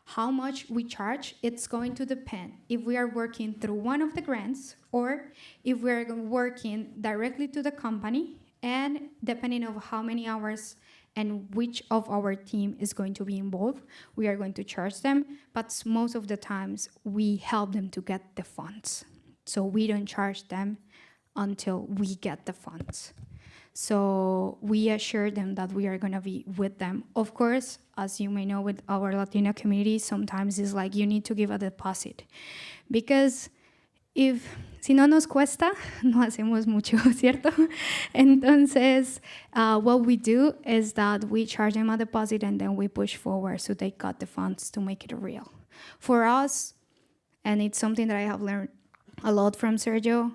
[SPEAKER 12] How much we charge, it's going to depend if we are working through one of the grants or if we're working directly to the company, and depending on how many hours and which of our team is going to be involved, we are going to charge them. But most of the times, we help them to get the funds. So we don't charge them until we get the funds. So we assure them that we are going to be with them. Of course, as you may know, with our Latino community, sometimes it's like you need to give a deposit. Because si no nos cuesta, no hacemos mucho, ¿cierto? Entonces, what we do is that we charge them a deposit and then we push forward so they got the funds to make it real. For us, and it's something that I have learned a lot from Sergio,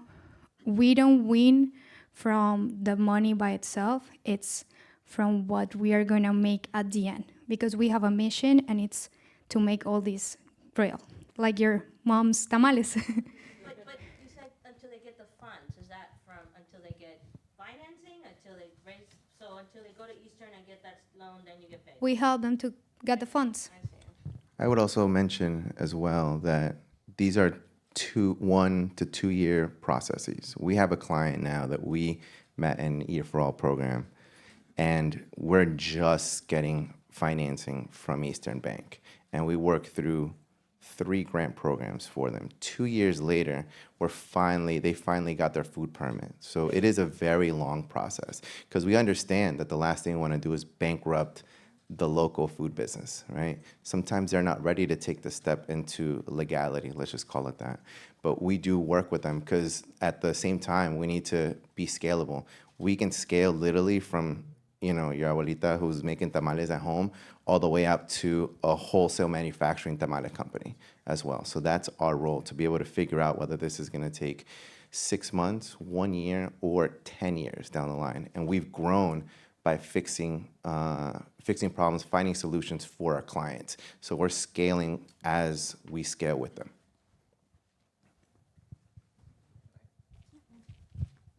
[SPEAKER 12] we don't win from the money by itself. It's from what we are going to make at the end, because we have a mission and it's to make all this real, like your mom's tamales.
[SPEAKER 4] But you said until they get the funds. Is that from until they get financing, until they raise, so until they go to Eastern and get that loan, then you get paid?
[SPEAKER 12] We help them to get the funds.
[SPEAKER 11] I would also mention as well that these are 1 to 2 year processes. We have a client now that we met in Eat for All program, and we're just getting financing from Eastern Bank. And we work through 3 grant programs for them. 2 years later, they finally got their food permit. So it is a very long process, because we understand that the last thing we want to do is bankrupt the local food business, right? Sometimes they're not ready to take the step into legality, let's just call it that. But we do work with them, because at the same time, we need to be scalable. We can scale literally from, your abuelita who's making tamales at home all the way up to a wholesale manufacturing tamale company as well. So that's our role, to be able to figure out whether this is gonna take 6 months, 1 year, or 10 years down the line. And we've grown by fixing problems, finding solutions for our clients. So we're scaling as we scale with them.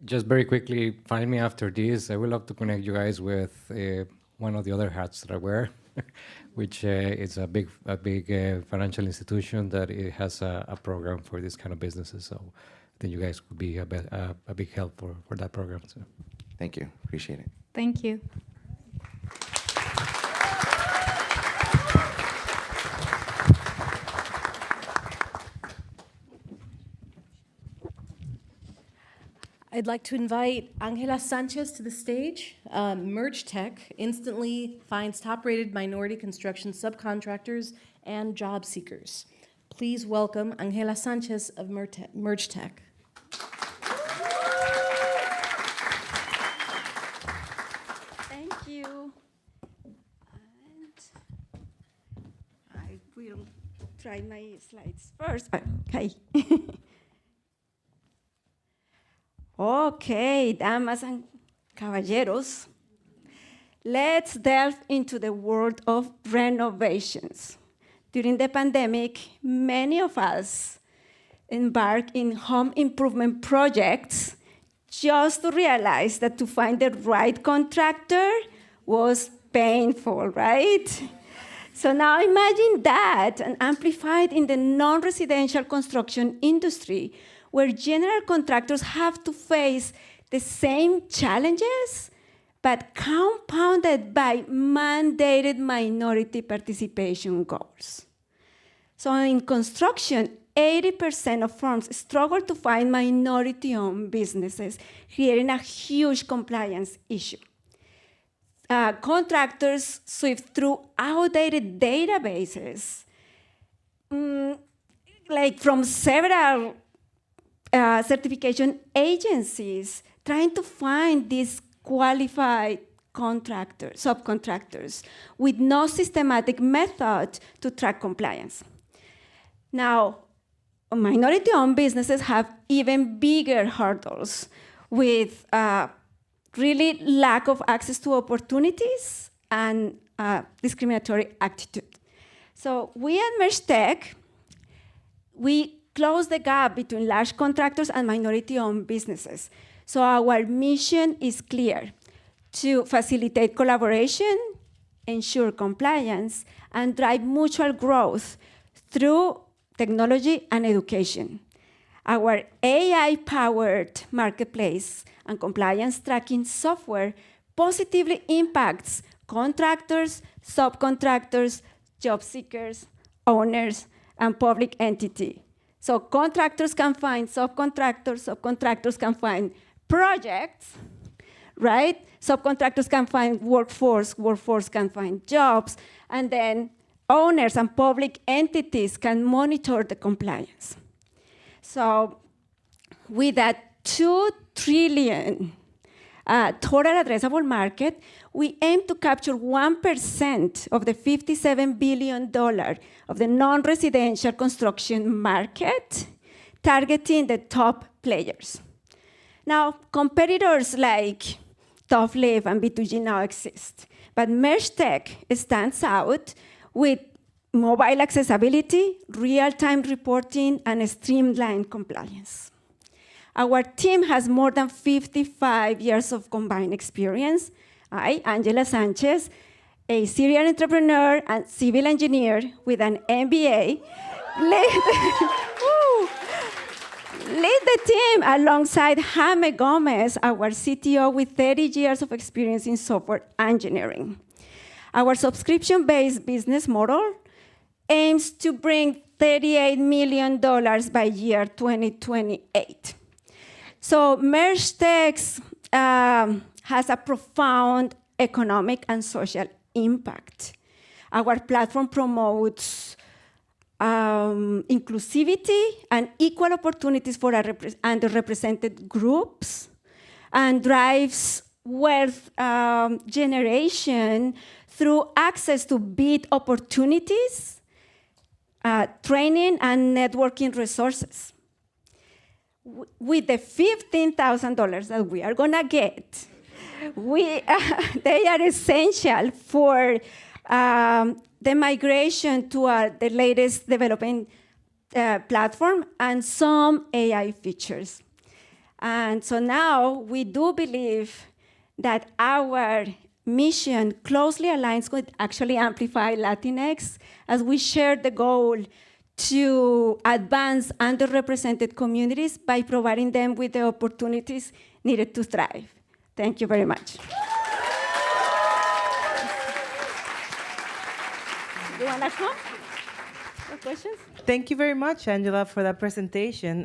[SPEAKER 10] Just very quickly, find me after this. I would love to connect you guys with one of the other hats that I wear, which is a big financial institution that it has a program for this kind of businesses. So I think you guys could be a big help for that program. So.
[SPEAKER 11] Thank you. Appreciate it.
[SPEAKER 12] Thank you.
[SPEAKER 1] I'd like to invite Angela Sanchez to the stage. Merge Tech instantly finds top-rated minority construction subcontractors and job seekers. Please welcome Angela Sanchez of Merge Tech.
[SPEAKER 14] Thank you. And I will try my slides first. Okay. Okay, damas and caballeros, let's delve into the world of renovations. During the pandemic, many of us embarked in home improvement projects just to realize that to find the right contractor was painful, right? So now imagine that and amplified in the non-residential construction industry, where general contractors have to face the same challenges, but compounded by mandated minority participation goals. So in construction, 80% of firms struggle to find minority-owned businesses, creating a huge compliance issue. Contractors sift through outdated databases, like from several certification agencies, trying to find these qualified subcontractors with no systematic method to track compliance. Now, minority-owned businesses have even bigger hurdles with really lack of access to opportunities and discriminatory attitude. So we at Merge Tech, we close the gap between large contractors and minority-owned businesses. So our mission is clear: to facilitate collaboration, ensure compliance, and drive mutual growth through technology and education. Our AI-powered marketplace and compliance tracking software positively impacts contractors, subcontractors, job seekers, owners, and public entity. So contractors can find subcontractors, subcontractors can find projects, right? Subcontractors can find workforce, workforce can find jobs, and then owners and public entities can monitor the compliance. So with that 2 trillion total addressable market, we aim to capture 1% of the $57 billion of the non-residential construction market, targeting the top players. Now, competitors like ToughLive and B2G now exist, but MergeTech stands out with mobile accessibility, real-time reporting, and streamlined compliance. Our team has more than 55 years of combined experience. I, Angela Sanchez, a serial entrepreneur and civil engineer with an MBA, lead the team alongside Jaime Gomez, our CTO with 30 years of experience in software engineering. Our subscription-based business model aims to bring $38 million by year 2028. So MergeTech has a profound economic and social impact. Our platform promotes inclusivity and equal opportunities for underrepresented groups and drives wealth generation through access to bid opportunities, training, and networking resources. With the $15,000 that we are gonna get, they are essential for the migration to the latest developing platform and some AI features. And so now we do believe that our mission closely aligns with actually Amplify Latinx, as we share the goal to advance underrepresented communities by providing them with the opportunities needed to thrive. Thank you very much. You want to come? More questions?
[SPEAKER 6] Thank you very much, Angela, for that presentation.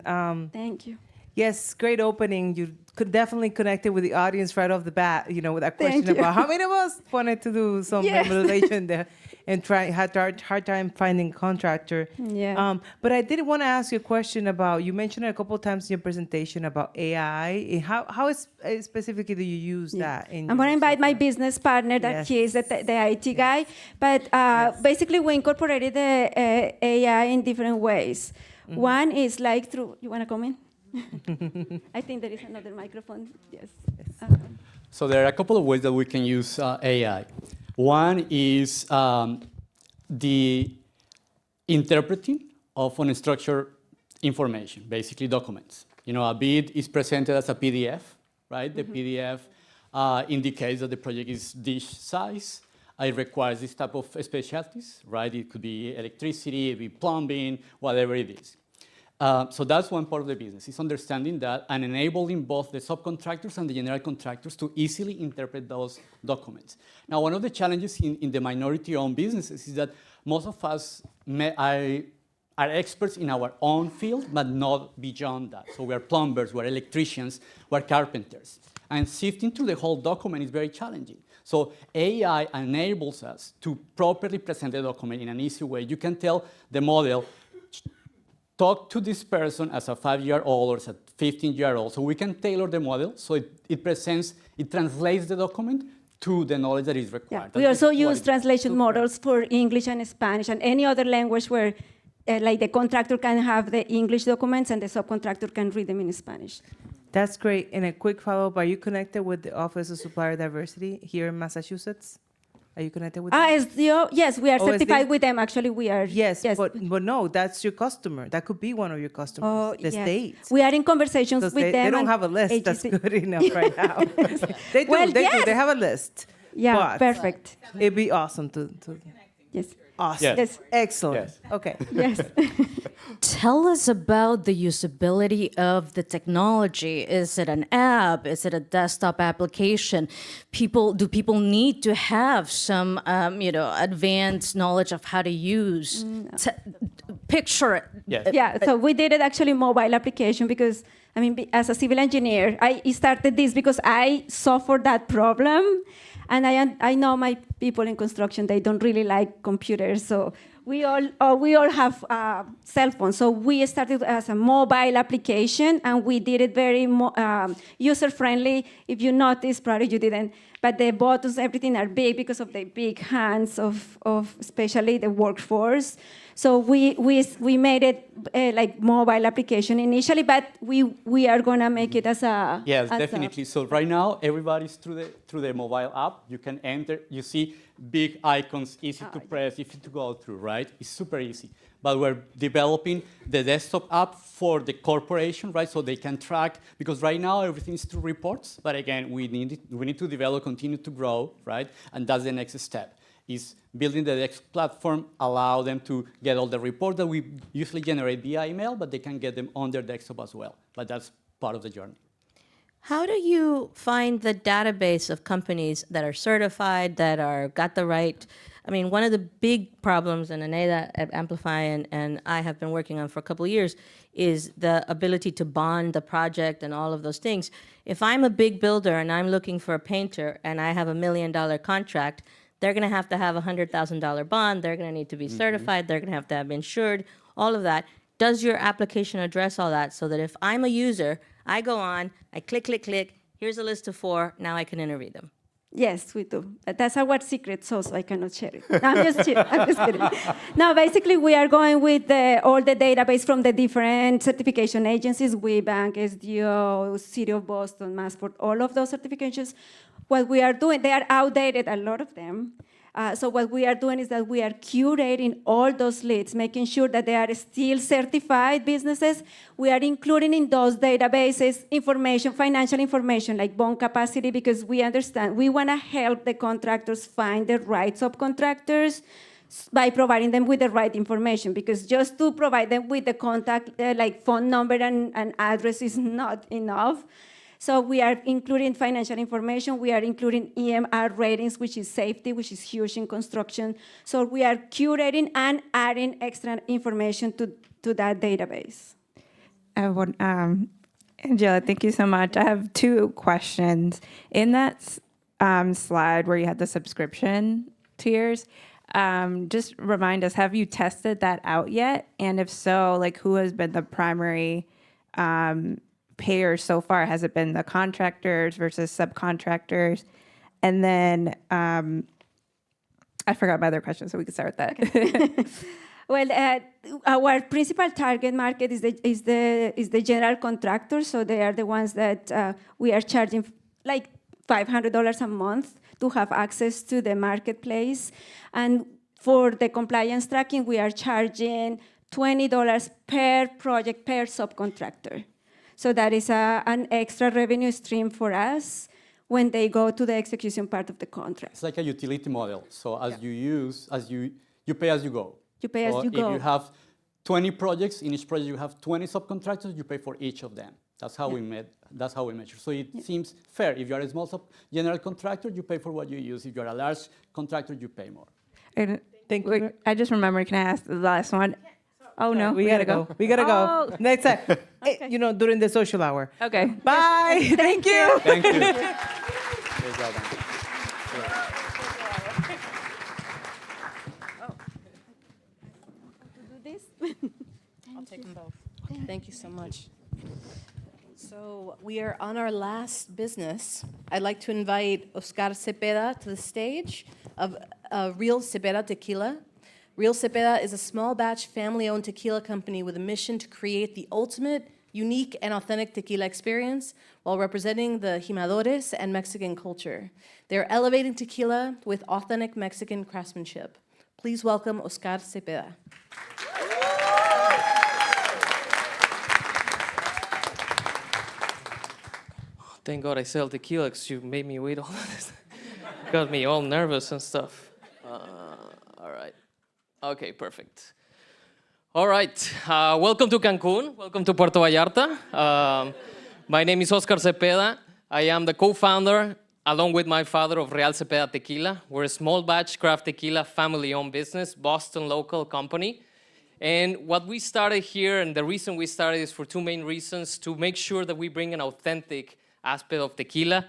[SPEAKER 14] Thank you.
[SPEAKER 6] Yes, great opening. You could definitely connect it with the audience right off the bat, with that
[SPEAKER 14] Thank
[SPEAKER 6] question
[SPEAKER 14] you.
[SPEAKER 6] about how many of us wanted to do some
[SPEAKER 14] Yes.
[SPEAKER 6] remediation there and had a hard time finding a contractor.
[SPEAKER 14] Yeah.
[SPEAKER 6] But I did want to ask you a question about, you mentioned it a couple of times in your presentation about AI. How specifically do you use that?
[SPEAKER 14] I'm going to invite my business partner, that he is the IT guy. But basically, we incorporated the AI in different ways. Mm-hmm. One is like through, you want to come in? I think there is another microphone. Yes.
[SPEAKER 15] So there are a couple of ways that we can use AI. One is the interpreting of unstructured information, basically documents. A bid is presented as a PDF, right? The PDF indicates that the project is this size. It requires this type of specialties, right? It could be electricity, it could be plumbing, whatever it is. So that's one part of the business, is understanding that and enabling both the subcontractors and the general contractors to easily interpret those documents. Now, one of the challenges in the minority-owned businesses is that most of us are experts in our own field, but not beyond that. So we're plumbers, we're electricians, we're carpenters. And sifting through the whole document is very challenging. So AI enables us to properly present the document in an easy way. You can tell the model, talk to this person as a 5-year-old or as a 15-year-old. So we can tailor the model so it translates the document to the knowledge that is required.
[SPEAKER 14] Yeah. We also use translation models for English and Spanish and any other language where like the contractor can have the English documents and the subcontractor can read them in Spanish.
[SPEAKER 6] That's great. And a quick follow-up, are you connected with the Office of Supplier Diversity here in Massachusetts? Are you connected with them?
[SPEAKER 14] SDO, yes, we are
[SPEAKER 6] OSD?
[SPEAKER 14] certified with them. Actually, we are.
[SPEAKER 6] Yes. But no, that's your customer. That could be one of your customers, the states.
[SPEAKER 14] We are in conversations with them.
[SPEAKER 6] They don't have a list. That's good enough right now. They do. They have a list.
[SPEAKER 14] Yeah, perfect.
[SPEAKER 6] It'd be awesome to.
[SPEAKER 14] Yes.
[SPEAKER 6] Awesome.
[SPEAKER 4] Yes.
[SPEAKER 6] Excellent.
[SPEAKER 15] Yes.
[SPEAKER 6] Okay.
[SPEAKER 14] Yes.
[SPEAKER 7] Tell us about the usability of the technology. Is it an app? Is it a desktop application? Do people need to have some, advanced knowledge of how to use? Picture it.
[SPEAKER 15] Yes.
[SPEAKER 14] Yeah, so we did it actually mobile application because, I mean, as a civil engineer, I started this because I suffered that problem. And I know my people in construction, they don't really like computers. So we all have cell phones. So we started as a mobile application, and we did it very user-friendly. If you notice, probably you didn't, but the buttons, everything are big because of the big hands of especially the workforce. So we made it like mobile application initially, but we are gonna make it as a
[SPEAKER 15] Yes,
[SPEAKER 14] as
[SPEAKER 15] definitely. So right now, everybody's through the mobile app. You can enter. You see big icons, easy to press, easy to go through. Right? It's super easy. But we're developing the desktop app for the corporation, right? So they can track, because right now everything's through reports. But again, we need to develop, continue to grow, right? And that's the next step. Is building the next platform, allow them to get all the reports that we usually generate via email, but they can get them on their desktop as well. But that's part of the journey.
[SPEAKER 4] How do you find the database of companies that are certified, that are got the right? I mean, one of the big problems, and Aneda at Amplify and I have been working on for a couple of years, is the ability to bond the project and all of those things. If I'm a big builder and I'm looking for a painter and I have $1 million contract, they're going to have a $100,000 bond. They're going to need to be certified. They're going to have insured, all of that. Does your application address all that so that if I'm a user, I go on, I click, here's a list of 4, now I can interview them?
[SPEAKER 14] Yes, we do. That's our secret sauce, so I cannot share it. No, I'm just kidding. No, basically, we are going with all the database from the different certification agencies, WeBank, SDO, City of Boston, Massport, all of those certifications. What we are doing, they are outdated, a lot of them. So what we are doing is that we are curating all those leads, making sure that they are still certified businesses. We are including in those databases information, financial information, like bond capacity, because we understand we want to help the contractors find the right subcontractors by providing them with the right information, because just to provide them with the contact, like phone number and address is not enough. So we are including financial information. We are including EMR ratings, which is safety, which is huge in construction. So we are curating and adding extra information to that database.
[SPEAKER 5] Angela, thank you so much. I have 2 questions. In that slide where you had the subscription tiers, just remind us, have you tested that out yet? And if so, like, who has been the primary payers so far? Has it been the contractors versus subcontractors? And then I forgot my other question, so we can start with that.
[SPEAKER 14] Okay. Well, our principal target market is the general contractors. So they are the ones that we are charging like $500 a month to have access to the marketplace. And for the compliance tracking, we are charging $20 per project per subcontractor. So that is an extra revenue stream for us when they go to the execution part of the contract.
[SPEAKER 15] It's like a utility model. So as you pay as you go.
[SPEAKER 14] You pay as you go.
[SPEAKER 15] If you have 20 projects, in each project you have 20 subcontractors, you pay for each of them. That's how we measure. So it seems fair. If you're a small general contractor, you pay for what you use. If you're a large contractor, you pay more.
[SPEAKER 5] Thank you. I just remembered, can I ask the last one? Oh, no,
[SPEAKER 6] we gotta go. We gotta go. Next time, during the social hour.
[SPEAKER 5] Okay.
[SPEAKER 6] Bye. Thank you.
[SPEAKER 15] Thank you.
[SPEAKER 1] I'll take them both. Thank you so much. So we are on our last business. I'd like to invite Oscar Cepeda to the stage of Real Cepeda Tequila. Real Cepeda is a small batch family-owned tequila company with a mission to create the ultimate, unique, and authentic tequila experience while representing the jimadores and Mexican culture. They're elevating tequila with authentic Mexican craftsmanship. Please welcome Oscar Cepeda.
[SPEAKER 16] Thank God I sell tequila because you made me wait all this. Got me all nervous and stuff. All right. Okay, perfect. All right, welcome to Cancun. Welcome to Puerto Vallarta. My name is Oscar Cepeda. I am the co-founder, along with my father, of Real Cepeda Tequila. We're a small batch craft tequila family-owned business, Boston local company. And what we started here, and the reason we started is for two main reasons: to make sure that we bring an authentic aspect of tequila.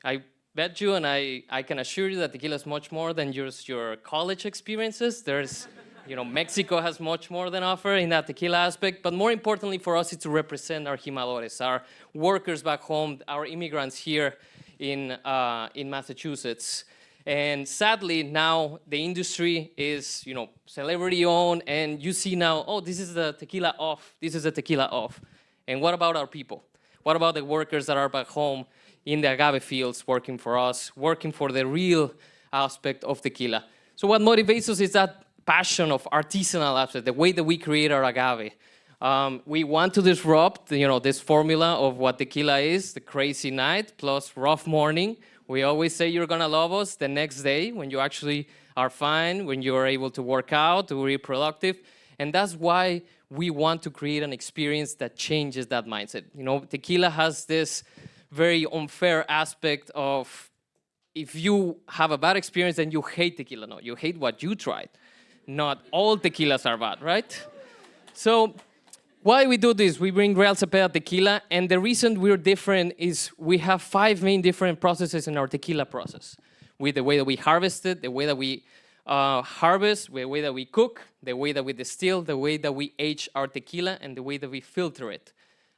[SPEAKER 16] I bet you, and I can assure you that tequila is much more than just your college experiences. There's, Mexico has much more than offer in that tequila aspect. But more importantly for us, it's to represent our jimadores, our workers back home, our immigrants here in Massachusetts. And sadly, now the industry is, celebrity-owned, and you see now, oh, this is the tequila off. This is the tequila off. And what about our people? What about the workers that are back home in the agave fields working for us, working for the real aspect of tequila? So what motivates us is that passion of artisanal aspect, the way that we create our agave. We want to disrupt, this formula of what tequila is, the crazy night plus rough morning. We always say you're gonna love us the next day when you actually are fine, when you are able to work out, to be productive. And that's why we want to create an experience that changes that mindset. Tequila has this very unfair aspect of, if you have a bad experience, then you hate tequila. No, you hate what you tried. Not all tequilas are bad, right? So why we do this? We bring Real Cepeda Tequila, and the reason we're different is we have 5 main different processes in our tequila process. With the way that we harvest it, the way that we harvest, the way that we cook, the way that we distill, the way that we age our tequila, and the way that we filter it.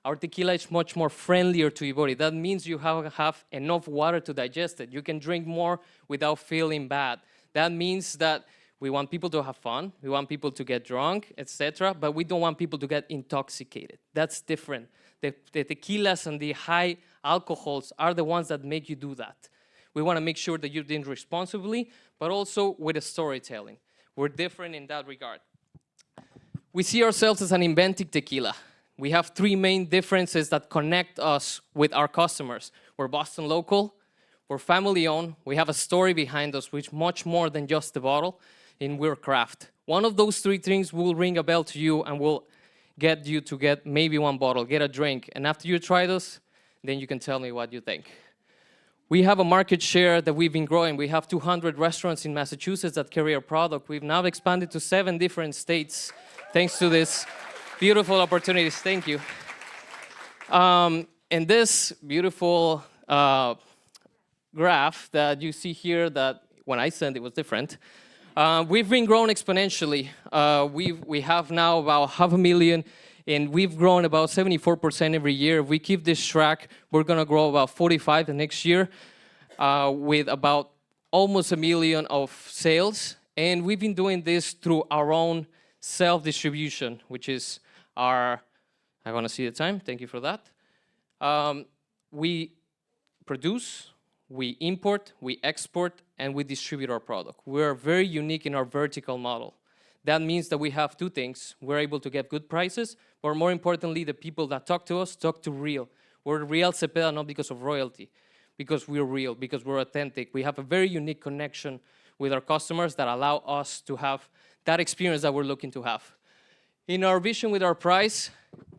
[SPEAKER 16] Our tequila is much more friendlier to your body. That means you have enough water to digest it. You can drink more without feeling bad. That means that we want people to have fun, we want people to get drunk, etc., but we don't want people to get intoxicated. That's different. The tequilas and the high alcohols are the ones that make you do that. We want to make sure that you drink responsibly, but also with a storytelling. We're different in that regard. We see ourselves as an inventive tequila. We have 3 main differences that connect us with our customers. We're Boston local, we're family owned, we have a story behind us, which is much more than just the bottle, and we're craft. One of those 3 things will ring a bell to you and will get you to get maybe 1 bottle, get a drink. And after you try those, then you can tell me what you think. We have a market share that we've been growing. We have 200 restaurants in Massachusetts that carry our product. We've now expanded to 7 different states thanks to this beautiful opportunities. Thank you. And this beautiful graph that you see here, that when I sent it was different. We've been growing exponentially. We have now about 500,000, and we've grown about 74% every year. If we keep this track, we're gonna grow about 45 the next year, with about almost 1 million of sales. And we've been doing this through our own self-distribution, which is I wanna see the time, thank you for that. We produce, we import, we export, and we distribute our product. We're very unique in our vertical model. That means that we have 2 things. We're able to get good prices, but more importantly, the people that talk to us talk to real. We're Real Cepeda not because of royalty, because we're real, because we're authentic. We have a very unique connection with our customers that allow us to have that experience that we're looking to have. In our vision with our price,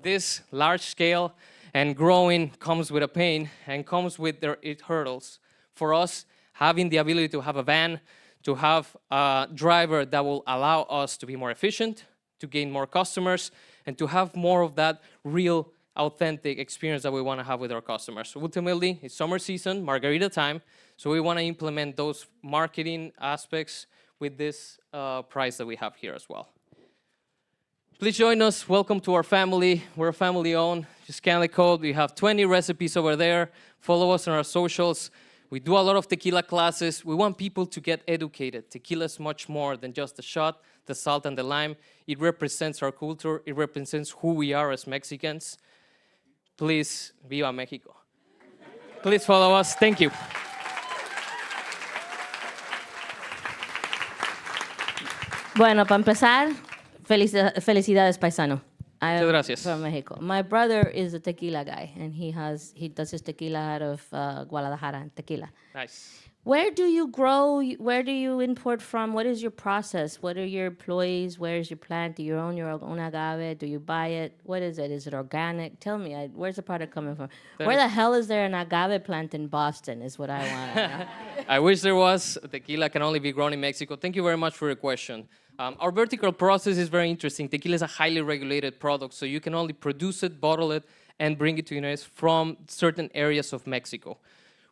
[SPEAKER 16] this large scale and growing comes with a pain and comes with its hurdles. For us, having the ability to have a van, to have a driver that will allow us to be more efficient, to gain more customers, and to have more of that real, authentic experience that we want to have with our customers. So ultimately, it's summer season, margarita time, so we want to implement those marketing aspects with this price that we have here as well. Please join us. Welcome to our family. We're family-owned. Just scan the code. We have 20 recipes over there. Follow us on our socials. We do a lot of tequila classes. We want people to get educated. Tequila is much more than just the shot, the salt, and the lime. It represents our culture. It represents who we are as Mexicans. Please, viva Mexico. Please follow us. Thank you.
[SPEAKER 4] Bueno, para empezar, felicidades, paisano. I'm
[SPEAKER 16] Muchas gracias.
[SPEAKER 4] from Mexico. My brother is a tequila guy, and he does his tequila out of Guadalajara, tequila.
[SPEAKER 16] Nice.
[SPEAKER 4] Where do you grow? Where do you import from? What is your process? What are your employees? Where is your plant? Do you own your own agave? Do you buy it? What is it? Is it organic? Tell me, where's the product coming from? Where the hell is there an agave plant in Boston is what I want to know.
[SPEAKER 16] I wish there was. Tequila can only be grown in Mexico. Thank you very much for your question. Our vertical process is very interesting. Tequila is a highly regulated product, so you can only produce it, bottle it, and bring it to the United States from certain areas of Mexico.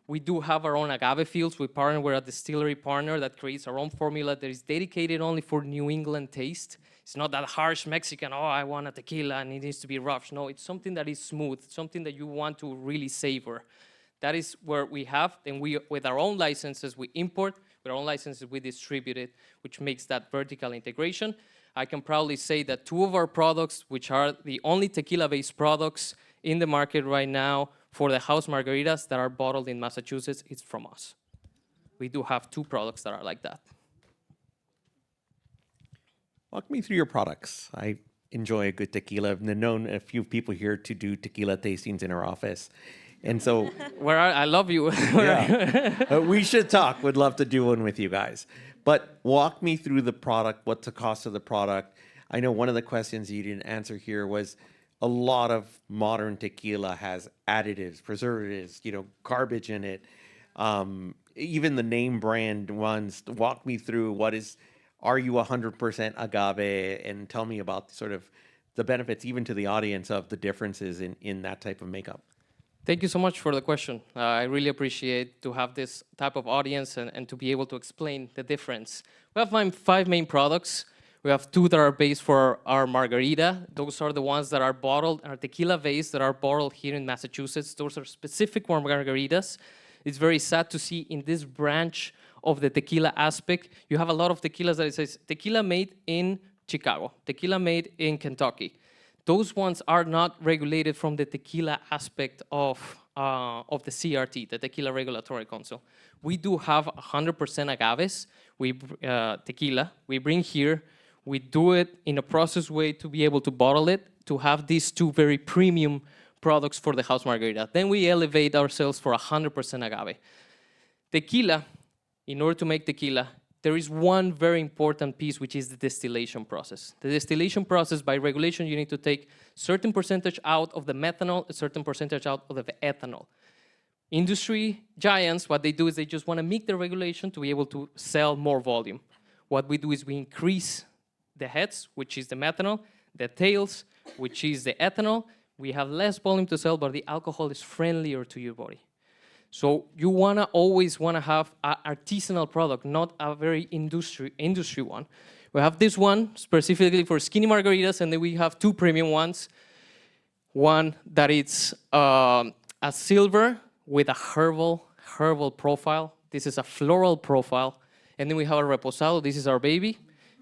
[SPEAKER 16] We do have our own agave fields. We partner with a distillery partner that creates our own formula that is dedicated only for New England taste. It's not that harsh Mexican, oh, I want a tequila and it needs to be rough. No, it's something that is smooth, something that you want to really savor. That is where we have, and we, with our own licenses, we import, with our own licenses, we distribute it, which makes that vertical integration. I can proudly say that 2 of our products, which are the only tequila-based products in the market right now, for the house margaritas that are bottled in Massachusetts, it's from us. We do have 2 products that are like that.
[SPEAKER 8] Walk me through your products. I enjoy a good tequila. I've known a few people here to do tequila tastings in our office. And so...
[SPEAKER 16] I love you.
[SPEAKER 8] Yeah. We should talk. Would love to do one with you guys. But walk me through the product. What's the cost of the product? I know one of the questions you didn't answer here was, a lot of modern tequila has additives, preservatives, garbage in it. Even the name brand ones. Walk me through are you 100% agave? And tell me about sort of the benefits, even to the audience, of the differences in that type of makeup.
[SPEAKER 16] Thank you so much for the question. I really appreciate to have this type of audience and to be able to explain the difference. We have 5 main products. We have 2 that are based for our margarita. Those are the ones that are bottled, are tequila-based, that are bottled here in Massachusetts. Those are specific for margaritas. It's very sad to see in this branch of the tequila aspect, you have a lot of tequilas that it says tequila made in Chicago, tequila made in Kentucky. Those ones are not regulated from the tequila aspect of the CRT, the Tequila Regulatory Council. We do have 100% agaves, tequila. We bring here. We do it in a process way to be able to bottle it, to have these 2 very premium products for the house margarita. Then we elevate ourselves for 100% agave. Tequila, in order to make tequila, there is one very important piece, which is the distillation process. The distillation process, by regulation, you need to take certain percentage out of the methanol, a certain percentage out of the ethanol. Industry giants, what they do is they just want to meet the regulation to be able to sell more volume. What we do is we increase the heads, which is the methanol, the tails, which is the ethanol. We have less volume to sell, but the alcohol is friendlier to your body. So you always want to have an artisanal product, not a very industry one. We have this one specifically for skinny margaritas, and then we have 2 premium ones. One that it's a silver with a herbal profile. This is a floral profile. And then we have a reposado. This is our baby.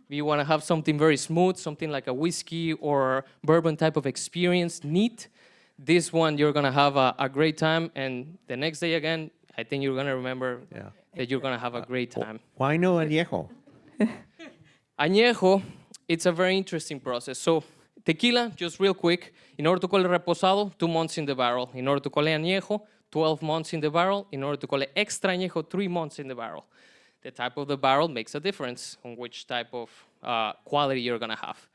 [SPEAKER 16] We want to have something very smooth, something like a whiskey or bourbon type of experience, neat. This one, you're going to have a great time. And the next day again, I think you're going to remember that you're going to have a great time.
[SPEAKER 8] Why no añejo?
[SPEAKER 16] Añejo, it's a very interesting process. So tequila, just real quick, in order to call it reposado, 2 months in the barrel. In order to call it añejo, 12 months in the barrel. In order to call it extra añejo, 3 months in the barrel. The type of the barrel makes a difference on which type of quality you're going to have.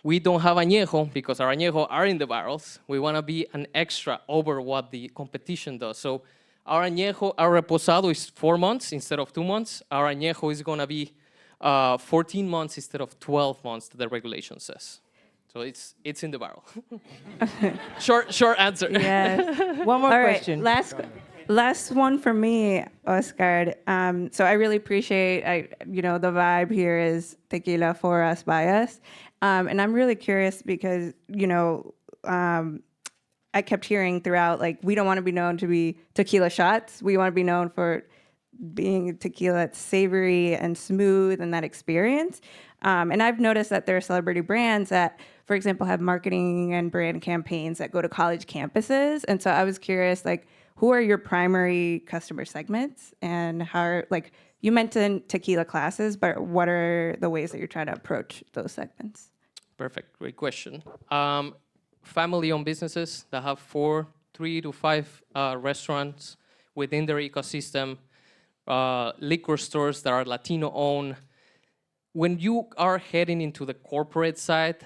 [SPEAKER 16] We don't have añejo because our añejo are in the barrels. We want to be an extra over what the competition does. So our añejo, our reposado is 4 months instead of 2 months. Our añejo is going to be 14 months instead of 12 months, the regulation says. So it's in the barrel. Short answer.
[SPEAKER 5] Yes.
[SPEAKER 6] One more
[SPEAKER 5] All
[SPEAKER 6] question.
[SPEAKER 5] Right, last one for me, Oscar. So I really appreciate, the vibe here is tequila for us, by us. And I'm really curious because, I kept hearing throughout, we don't want to be known to be tequila shots. We want to be known for being tequila that's savory and smooth and that experience. And I've noticed that there are celebrity brands that, for example, have marketing and brand campaigns that go to college campuses. And so I was curious, who are your primary customer segments and how, you mentioned tequila classes, but what are the ways that you're trying to approach those segments?
[SPEAKER 16] Perfect. Great question. Family-owned businesses that have 3 to 5 restaurants within their ecosystem, liquor stores that are Latino-owned. When you are heading into the corporate side,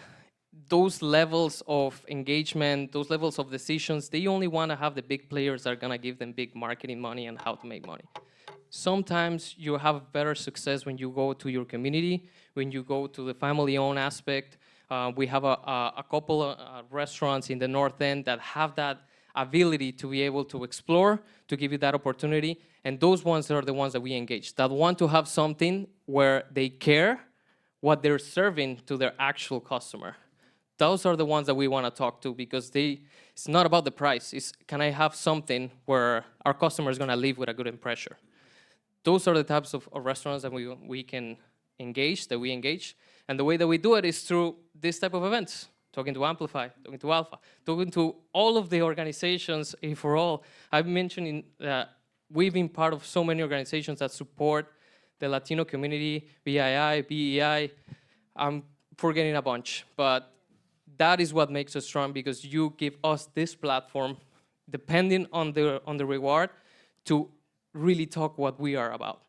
[SPEAKER 16] those levels of engagement, those levels of decisions, they only want to have the big players that are going to give them big marketing money and how to make money. Sometimes you have better success when you go to your community, when you go to the family-owned aspect. We have a couple of restaurants in the North End that have that ability to be able to explore, to give you that opportunity. And those ones are the ones that we engage, that want to have something where they care what they're serving to their actual customer. Those are the ones that we want to talk to because it's not about the price. It's can I have something where our customer is going to leave with a good impression? Those are the types of restaurants that we can engage, that we engage. And the way that we do it is through this type of events, talking to Amplify, talking to Alpha, talking to all of the organizations, A for All. I've mentioned that we've been part of so many organizations that support the Latino community, BII, BEI. I'm forgetting a bunch, but that is what makes us strong because you give us this platform, depending on the reward, to really talk what we are about.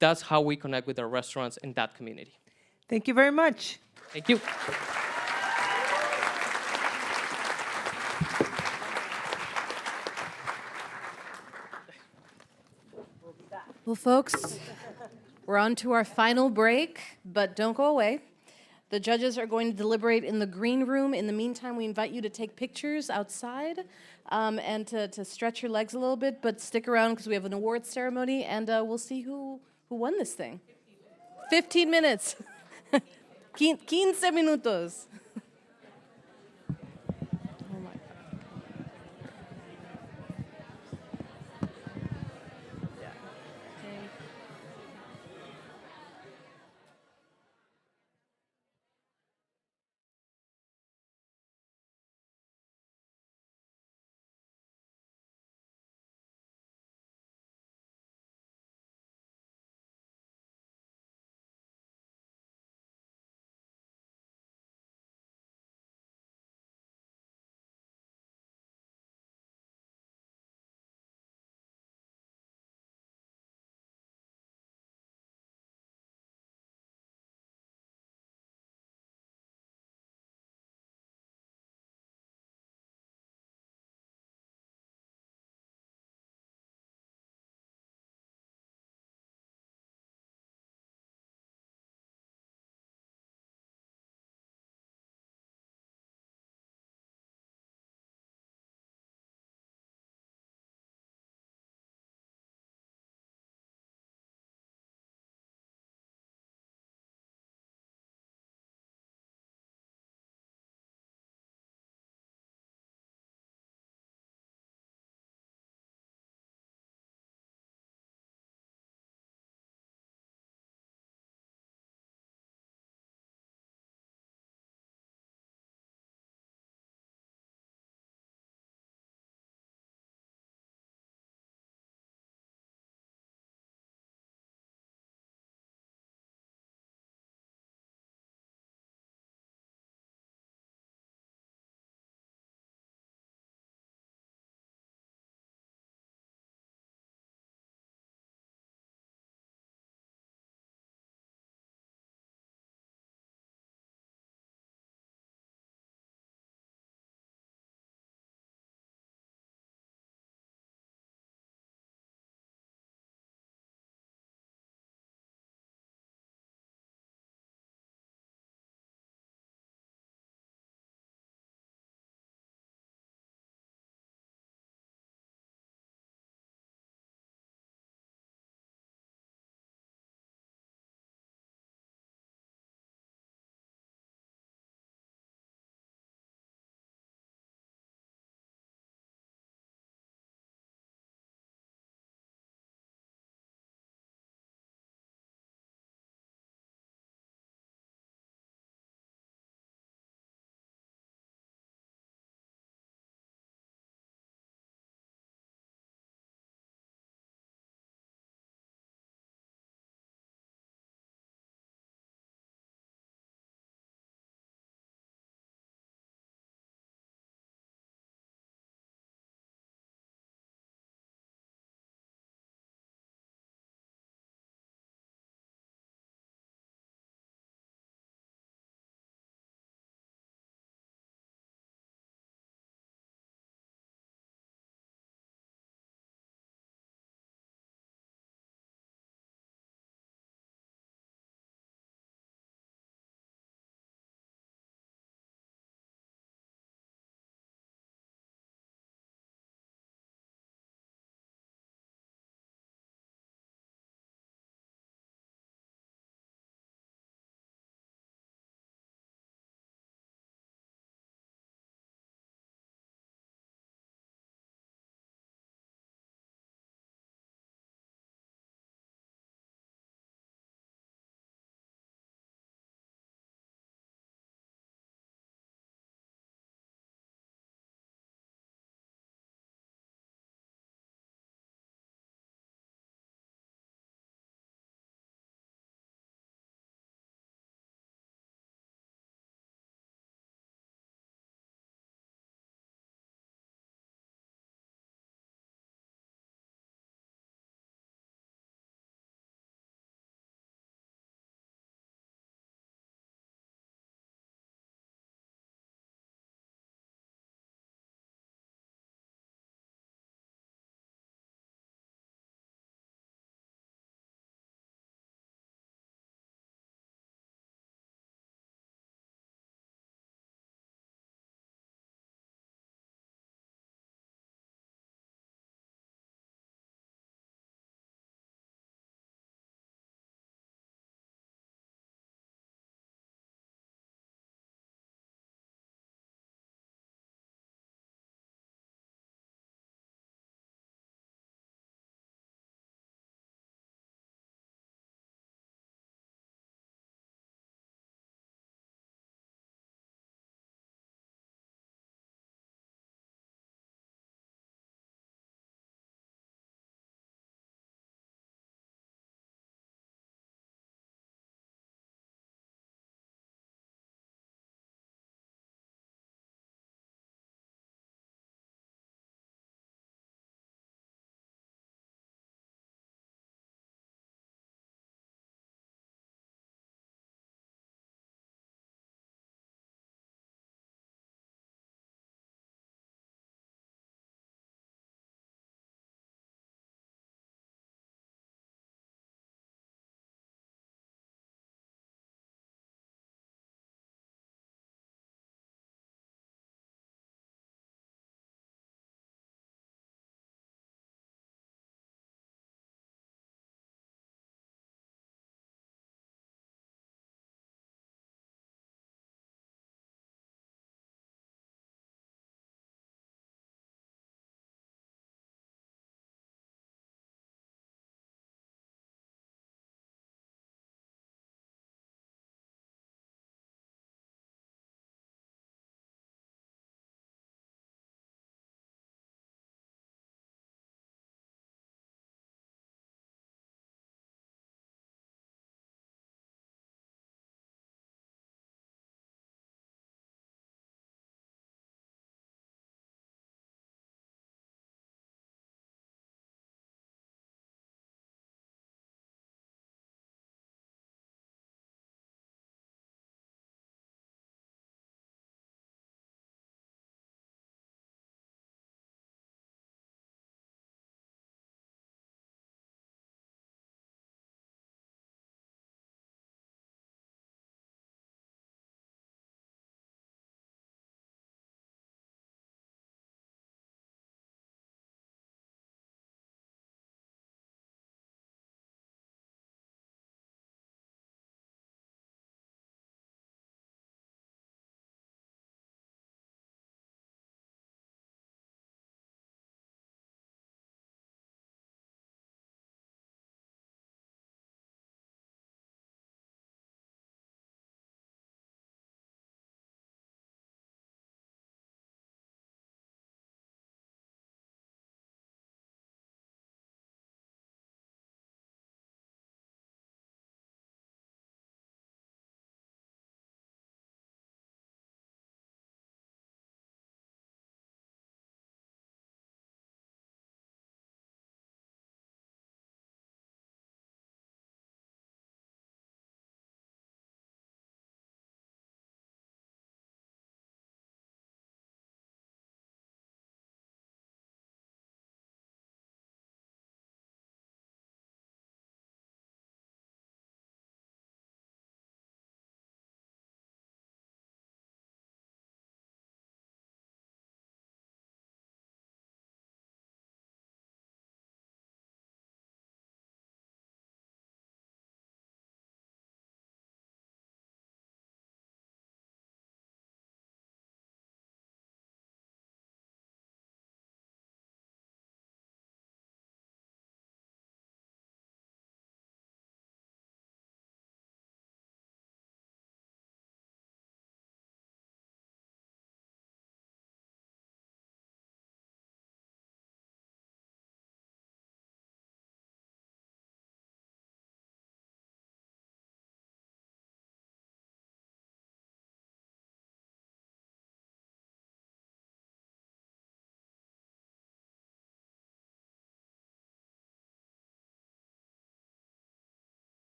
[SPEAKER 16] That's how we connect with our restaurants in that community.
[SPEAKER 6] Thank you very much.
[SPEAKER 16] Thank you.
[SPEAKER 1] Well, folks, we're on to our final break, but don't go away. The judges are going to deliberate in the green room. In the meantime, we invite you to take pictures outside and to stretch your legs a little bit, but stick around because we have an awards ceremony, and we'll see who won this thing. 15 minutes. 15 minutos.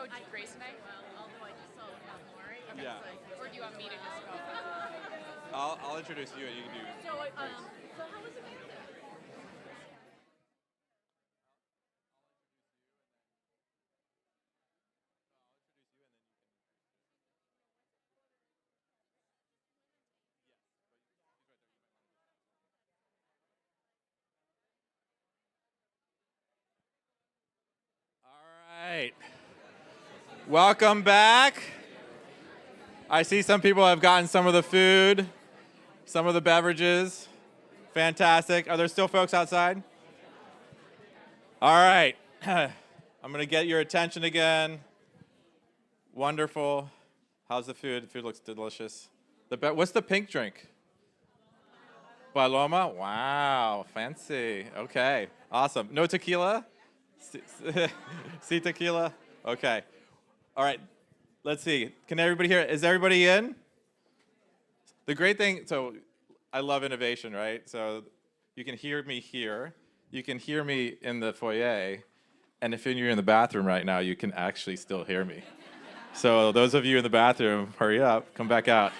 [SPEAKER 17] intro Grace and I? Well, although I just saw Maury. Okay,
[SPEAKER 2] Yeah.
[SPEAKER 17] or do you want me to just go?
[SPEAKER 2] I'll introduce you and you can do.
[SPEAKER 17] So how was it?
[SPEAKER 2] All right. Welcome back. I see some people have gotten some of the food, some of the beverages. Fantastic. Are there still folks outside? All right. I'm going to get your attention again. Wonderful. How's the food? The food looks delicious. What's the pink drink? Paloma? Wow, fancy. Okay, awesome. No tequila? See tequila? Okay. All right, let's see. Can everybody hear? Is everybody in? The great thing, so I love innovation, right? So you can hear me here. You can hear me in the foyer. And if you're in the bathroom right now, you can actually still hear me. So those of you in the bathroom, hurry up, come back out.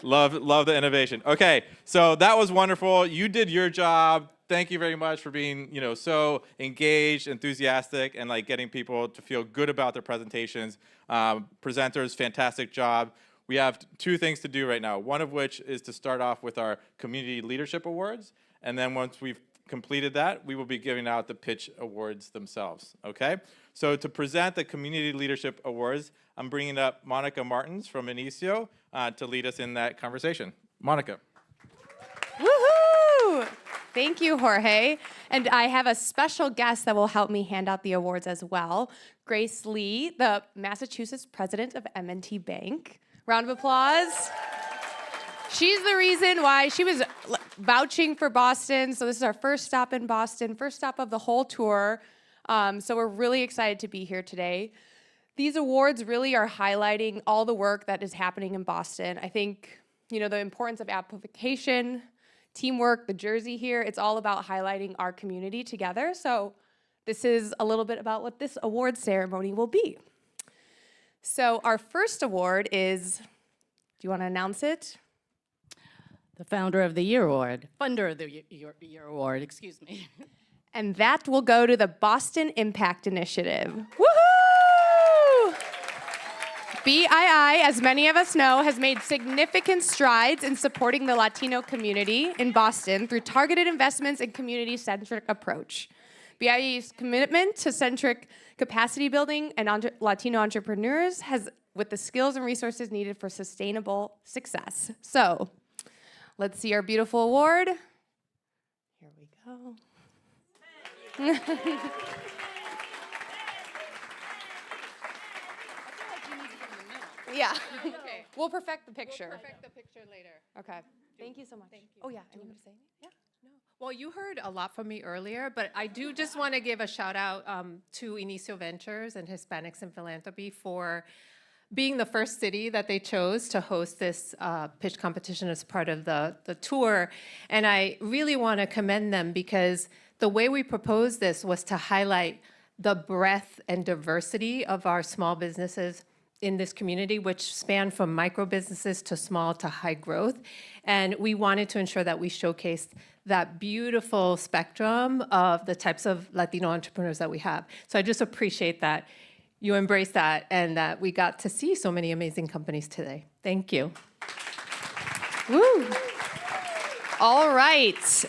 [SPEAKER 2] Love the innovation. Okay, so that was wonderful. You did your job. Thank you very much for being, so engaged, enthusiastic, and like getting people to feel good about their presentations. Presenters, fantastic job. We have two things to do right now. One of which is to start off with our Community Leadership Awards, and then once we've completed that, we will be giving out the pitch awards themselves. Okay. So to present the Community Leadership Awards, I'm bringing up Monica Martins from Inicio to lead us in that conversation. Monica.
[SPEAKER 18] Woohoo! Thank you, Jorge. And I have a special guest that will help me hand out the awards as well. Grace Lee, the Massachusetts president of M&T Bank. Round of applause. She's the reason why she was vouching for Boston. So this is our first stop in Boston, first stop of the whole tour. So we're really excited to be here today. These awards really are highlighting all the work that is happening in Boston. I think, the importance of amplification, teamwork, the jersey here, it's all about highlighting our community together. So this is a little bit about what this award ceremony will be. So our first award is, do you want to announce it?
[SPEAKER 7] The Founder of the Year Award. Funder of the Year Award, excuse me.
[SPEAKER 18] And that will go to the Boston Impact Initiative. Woohoo! BII, as many of us know, has made significant strides in supporting the Latino community in Boston through targeted investments and community-centric approach. BIE's commitment to centric capacity building and Latino entrepreneurs has, with the skills and resources needed for sustainable success. So, let's see our beautiful award. Here we go. Yeah. Okay. We'll perfect the picture.
[SPEAKER 17] We'll perfect the picture later.
[SPEAKER 18] Okay. Thank you so much.
[SPEAKER 17] Thank you.
[SPEAKER 18] Oh, yeah. Anyone to say anything? Yeah.
[SPEAKER 17] No. Well, you heard a lot from me earlier, but I do just want to give a shout out to Inicio Ventures and Hispanics in Philanthropy for being the first city that they chose to host this pitch competition as part of the tour. And I really want to commend them because the way we proposed this was to highlight the breadth and diversity of our small businesses in this community, which span from micro businesses to small to high growth. And we wanted to ensure that we showcased that beautiful spectrum of the types of Latino entrepreneurs that we have. So I just appreciate that you embrace that and that we got to see so many amazing companies today. Thank you.
[SPEAKER 18] Woo! All right.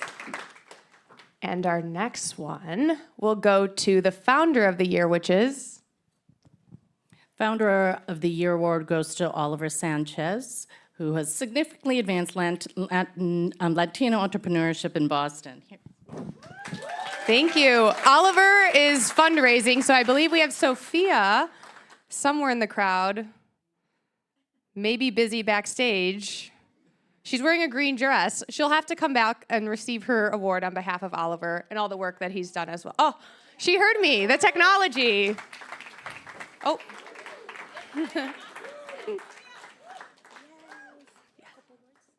[SPEAKER 18] And our next one will go to the Founder of the Year, which is?
[SPEAKER 7] Founder of the Year Award goes to Oliver Sanchez, who has significantly advanced Latino entrepreneurship in Boston. Here.
[SPEAKER 18] Thank you. Oliver is fundraising, so I believe we have Sophia somewhere in the crowd, maybe busy backstage. She's wearing a green dress. She'll have to come back and receive her award on behalf of Oliver and all the work that he's done as well. Oh, she heard me, the technology. Oh.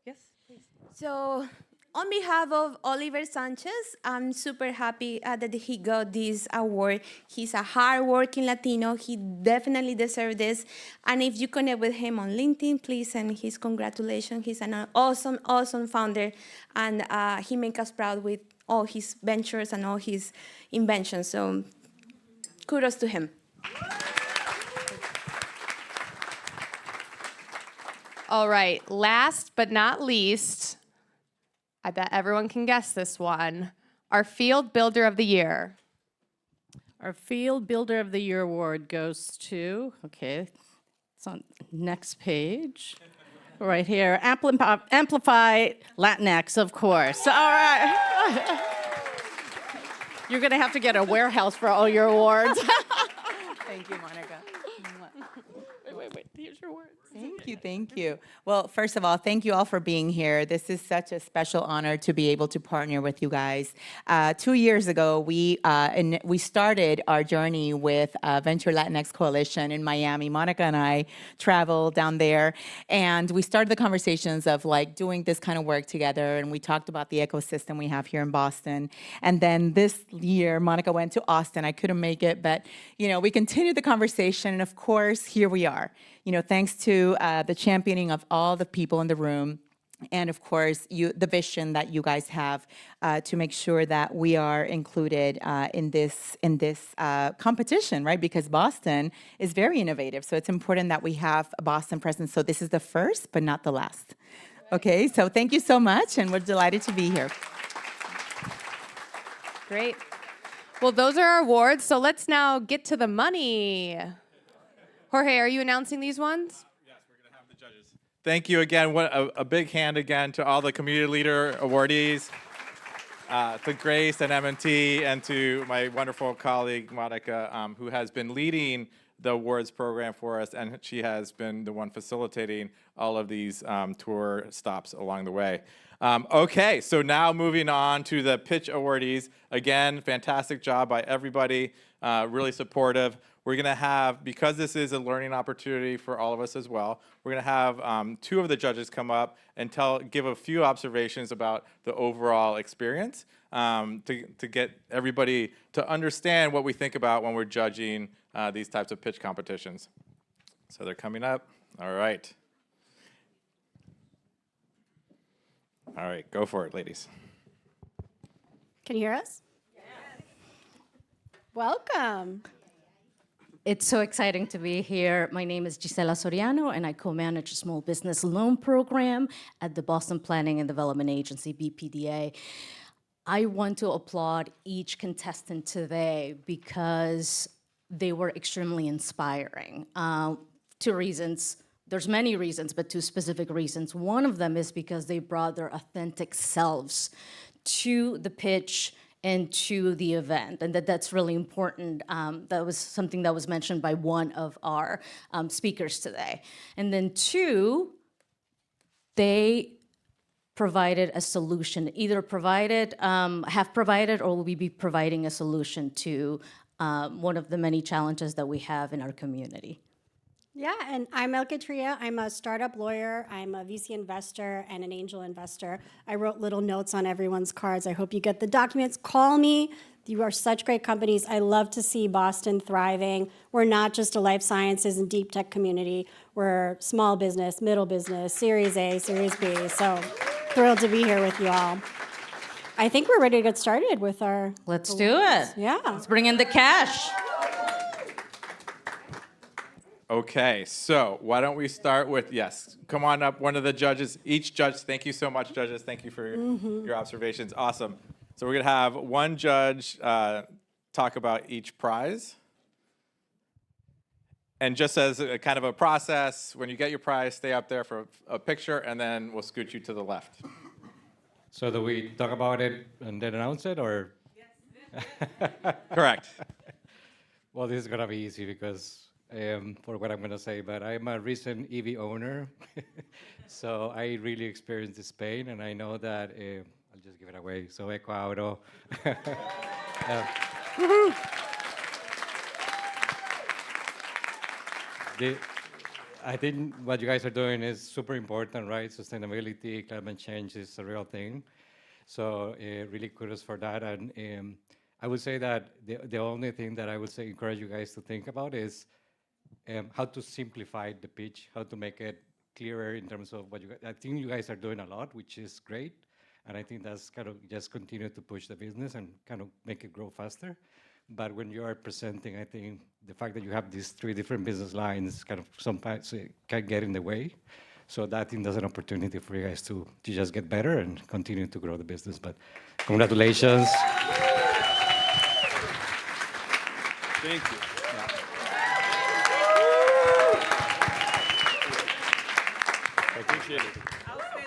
[SPEAKER 17] Yes, please.
[SPEAKER 19] So On behalf of Oliver Sanchez, I'm super happy that he got this award. He's a hardworking Latino. He definitely deserves this. And if you connect with him on LinkedIn, please send his congratulations. He's an awesome, awesome founder, and he makes us proud with all his ventures and all his inventions. So kudos to him.
[SPEAKER 18] All right, last but not least, I bet everyone can guess this one. Our Field Builder of the Year.
[SPEAKER 7] Our Field Builder of the Year award goes to, okay, it's on next page, right here, Amplify Latinx, of course. All right. You're going to have to get a warehouse for all your awards.
[SPEAKER 20] Thank you, Monica.
[SPEAKER 7] Wait, here's your word.
[SPEAKER 20] Thank you. Well, first of all, thank you all for being here. This is such a special honor to be able to partner with you guys. 2 years ago, we started our journey with Venture Latinx Coalition in Miami. Monica and I traveled down there, and we started the conversations of like doing this kind of work together, and we talked about the ecosystem we have here in Boston. And then this year, Monica went to Austin. I couldn't make it, but we continued the conversation, and of course, here we are. Thanks to the championing of all the people in the room, and of course, the vision that you guys have to make sure that we are included in this competition, right? Because Boston is very innovative, so it's important that we have a Boston presence. So this is the first, but not the last. Okay, so thank you so much, and we're delighted to be here.
[SPEAKER 18] Great. Well, those are our awards, so let's now get to the money. Jorge, are you announcing these ones?
[SPEAKER 2] Thank you again. What a big hand again to all the community leader awardees, to Grace and M&T, and to my wonderful colleague Monica, who has been leading the awards program for us, and she has been the one facilitating all of these tour stops along the way. Okay, so now moving on to the pitch awardees. Again, fantastic job by everybody, really supportive. We're going to have, because this is a learning opportunity for all of us as well, we're going to have 2 of the judges come up and give a few observations about the overall experience to get everybody to understand what we think about when we're judging these types of pitch competitions. So they're coming up. All right. All right, go for it, ladies.
[SPEAKER 21] Can you hear us? Yes. Welcome.
[SPEAKER 7] It's so exciting to be here. My name is Gisela Soriano, and I co-manage a small business loan program at the Boston Planning and Development Agency, BPDA. I want to applaud each contestant today because they were extremely inspiring. 2 reasons. There's many reasons, but 2 specific reasons. One of them is because they brought their authentic selves to the pitch and to the event, and that's really important. That was something that was mentioned by one of our speakers today. And then 2, they provided a solution, either have provided or will be providing a solution to one of the many challenges that we have in our community.
[SPEAKER 21] Yeah, and I'm Elke Tria. I'm a startup lawyer. I'm a VC investor and an angel investor. I wrote little notes on everyone's cards. I hope you get the documents. Call me. You are such great companies. I love to see Boston thriving. We're not just a life sciences and deep tech community. We're small business, middle business, Series A, Series B. So thrilled to be here with you all. I think we're ready to get started with our...
[SPEAKER 7] Let's do it.
[SPEAKER 21] Yeah.
[SPEAKER 7] Let's bring in the cash.
[SPEAKER 2] Okay, so why don't we start with, yes, come on up, one of the judges, each judge, thank you so much, judges, thank you for your observations, awesome. So we're gonna have one judge talk about each prize. And just as a kind of a process, when you get your prize, stay up there for a picture, and then we'll scoot you to the left.
[SPEAKER 10] So do we talk about it and then announce it, or? Yes.
[SPEAKER 2] Correct.
[SPEAKER 10] Well, this is gonna be easy because for what I'm gonna say, but I'm a recent EV owner, so I really experienced this pain, and I know that I'll just give it away. So Eco Auto. I think what you guys are doing is super important, right? Sustainability, climate change is a real thing. So really kudos for that. And I would say that the only thing that I would say encourage you guys to think about is how to simplify the pitch, how to make it clearer in terms of what you guys, I think you guys are doing a lot, which is great. And I think that's kind of just continue to push the business and kind of make it grow faster. But when you are presenting, I think the fact that you have these 3 different business lines kind of sometimes can get in the way. So that I think that's an opportunity for you guys to just get better and continue to grow the business. But congratulations.
[SPEAKER 9] Thank you.
[SPEAKER 2] I appreciate it.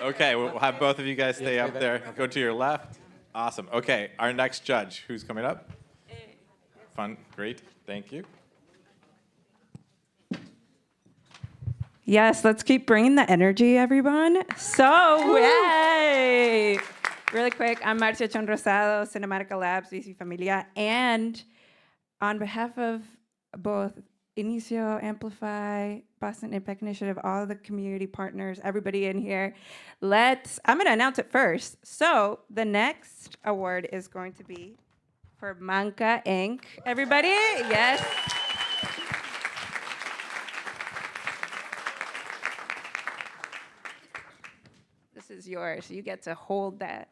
[SPEAKER 2] Okay, we'll have both of you guys stay up there. Go to your left. Awesome. Okay, our next judge, who's coming up? Fun, great, thank you.
[SPEAKER 5] Yes, let's keep bringing the energy, everyone. So, yay! Really quick, I'm Marcia Chon Rosado, Cinematica Labs, VC Familia, and on behalf of both Inicio, Amplify, Boston Impact Initiative, all the community partners, everybody in here, I'm gonna announce it first. So, the next award is going to be for Manca Inc. Everybody, yes. This is yours. You get to hold that.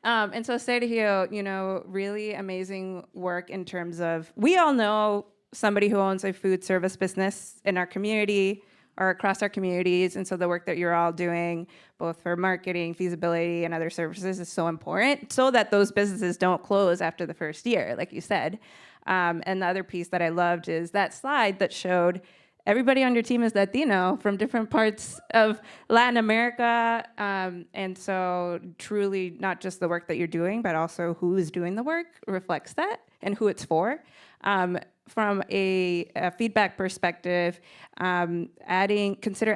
[SPEAKER 5] And so Sergio, really amazing work in terms of, we all know somebody who owns a food service business in our community or across our communities. And so the work that you're all doing, both for marketing, feasibility, and other services is so important so that those businesses don't close after the first year, like you said. And the other piece that I loved is that slide that showed everybody on your team is Latino from different parts of Latin America. And so truly not just the work that you're doing, but also who is doing the work reflects that and who it's for. From a feedback perspective, consider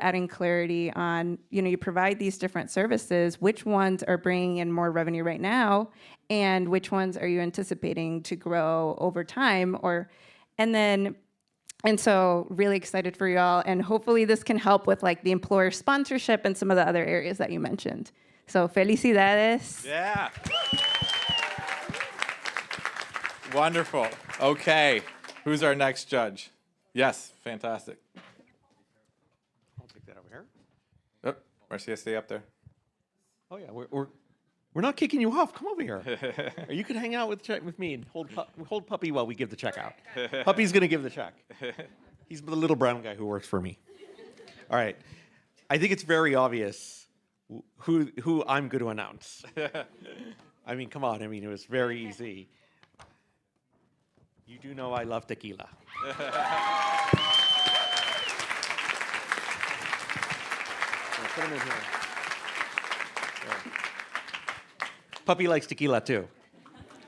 [SPEAKER 5] adding clarity on, you provide these different services, which ones are bringing in more revenue right now, and which ones are you anticipating to grow over time, and so really excited for y'all, and hopefully this can help with like the employer sponsorship and some of the other areas that you mentioned. So felicidades.
[SPEAKER 2] Yeah. Wonderful. Okay, who's our next judge? Yes, fantastic.
[SPEAKER 3] I'll take that over here.
[SPEAKER 2] Oh, Marcia, stay up there.
[SPEAKER 3] Oh yeah, we're not kicking you off. Come over here. Or you can hang out with me and hold Puppy while we give the check out. Puppy's gonna give the check. He's the little brown guy who works for me. All right. I think it's very obvious who I'm going to announce. I mean, come on. I mean, it was very easy. You do know I love tequila. Put him in here. There. Puppy likes tequila too.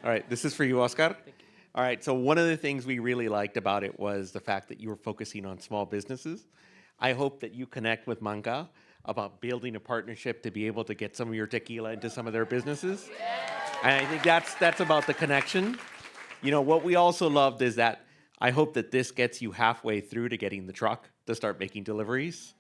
[SPEAKER 3] All right, this is for you, Oscar. All right, so one of the things we really liked about it was the fact that you were focusing on small businesses. I hope that you connect with Manca about building a partnership to be able to get some of your tequila into some of their businesses. And I think that's about the connection. What we also loved is that I hope that this gets you halfway through to getting the truck to start making deliveries.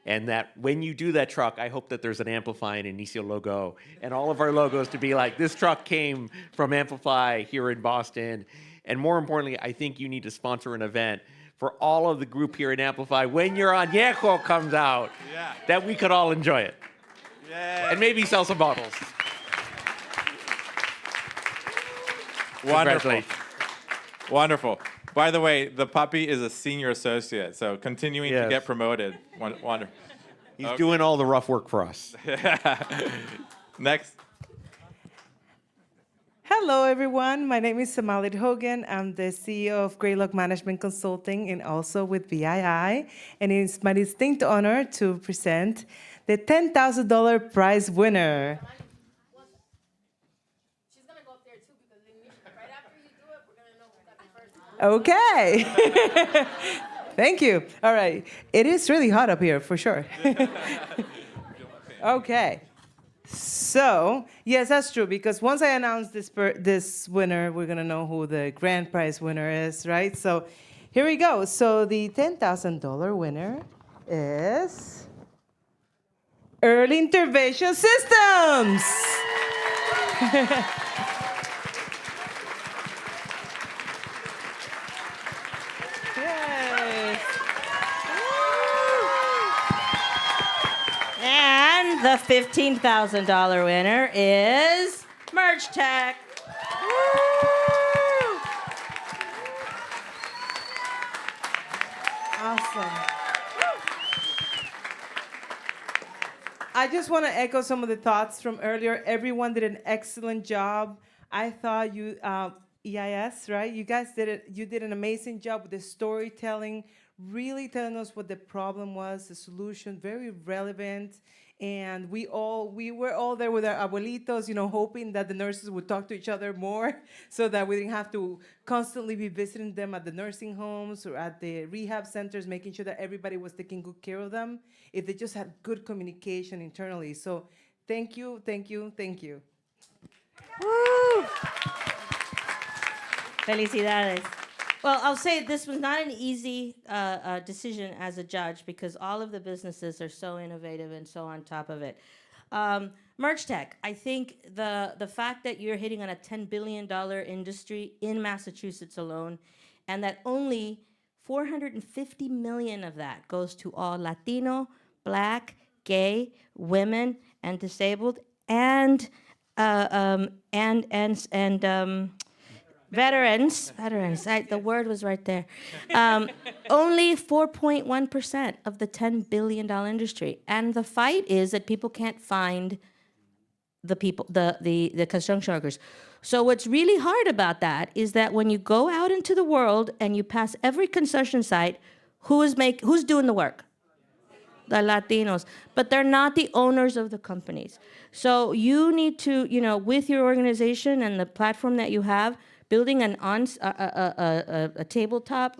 [SPEAKER 3] And that when you do that truck, I hope that there's an Amplify and Inicio logo and all of our logos to be like, this truck came from Amplify here in Boston. And more importantly, I think you need to sponsor an event for all of the group here in Amplify when your Añejo comes out, that we could all enjoy it. And maybe sell some bottles.
[SPEAKER 2] Wonderful. Wonderful. By the way, the puppy is a senior associate, so continuing to get promoted. Wonderful.
[SPEAKER 3] He's doing all the rough work for us.
[SPEAKER 2] Next.
[SPEAKER 6] Hello, everyone. My name is Samalit Hogan. I'm the CEO of Greylock Management Consulting and also with VII. And it's my distinct honor to present the $10,000 prize winner. Okay. Thank you. All right. It is really hot up here, for sure. Okay. So, yes, that's true, because once I announce this winner, we're going to know who the grand prize winner is, right? So, here we go. So, the $10,000 winner is Early Intervention Systems. Yes.
[SPEAKER 4] And the $15,000 winner is Merge Tech.
[SPEAKER 6] Awesome. I just want to echo some of the thoughts from earlier. Everyone did an excellent job. I thought you, EIS, right? You guys did it. You did an amazing job with the storytelling, really telling us what the problem was, the solution, very relevant. And we were all there with our abuelitos, hoping that the nurses would talk to each other more so that we didn't have to constantly be visiting them at the nursing homes or at the rehab centers, making sure that everybody was taking good care of them if they just had good communication internally. So thank you, thank you, thank you.
[SPEAKER 4] Woo! Felicidades. Well, I'll say this was not an easy decision as a judge because all of the businesses are so innovative and so on top of it. Merge Tech, I think the fact that you're hitting on a $10 billion industry in Massachusetts alone, and that only 450 million of that goes to all Latino, Black, gay, women, and disabled, and veterans. The word was right there. Only 4.1% of the $10 billion industry. And the fight is that people can't find the construction workers. So what's really hard about that is that when you go out into the world and you pass every construction site, who's doing the work? The Latinos, but they're not the owners of the companies. So you need to, with your organization and the platform that you have, building a tabletop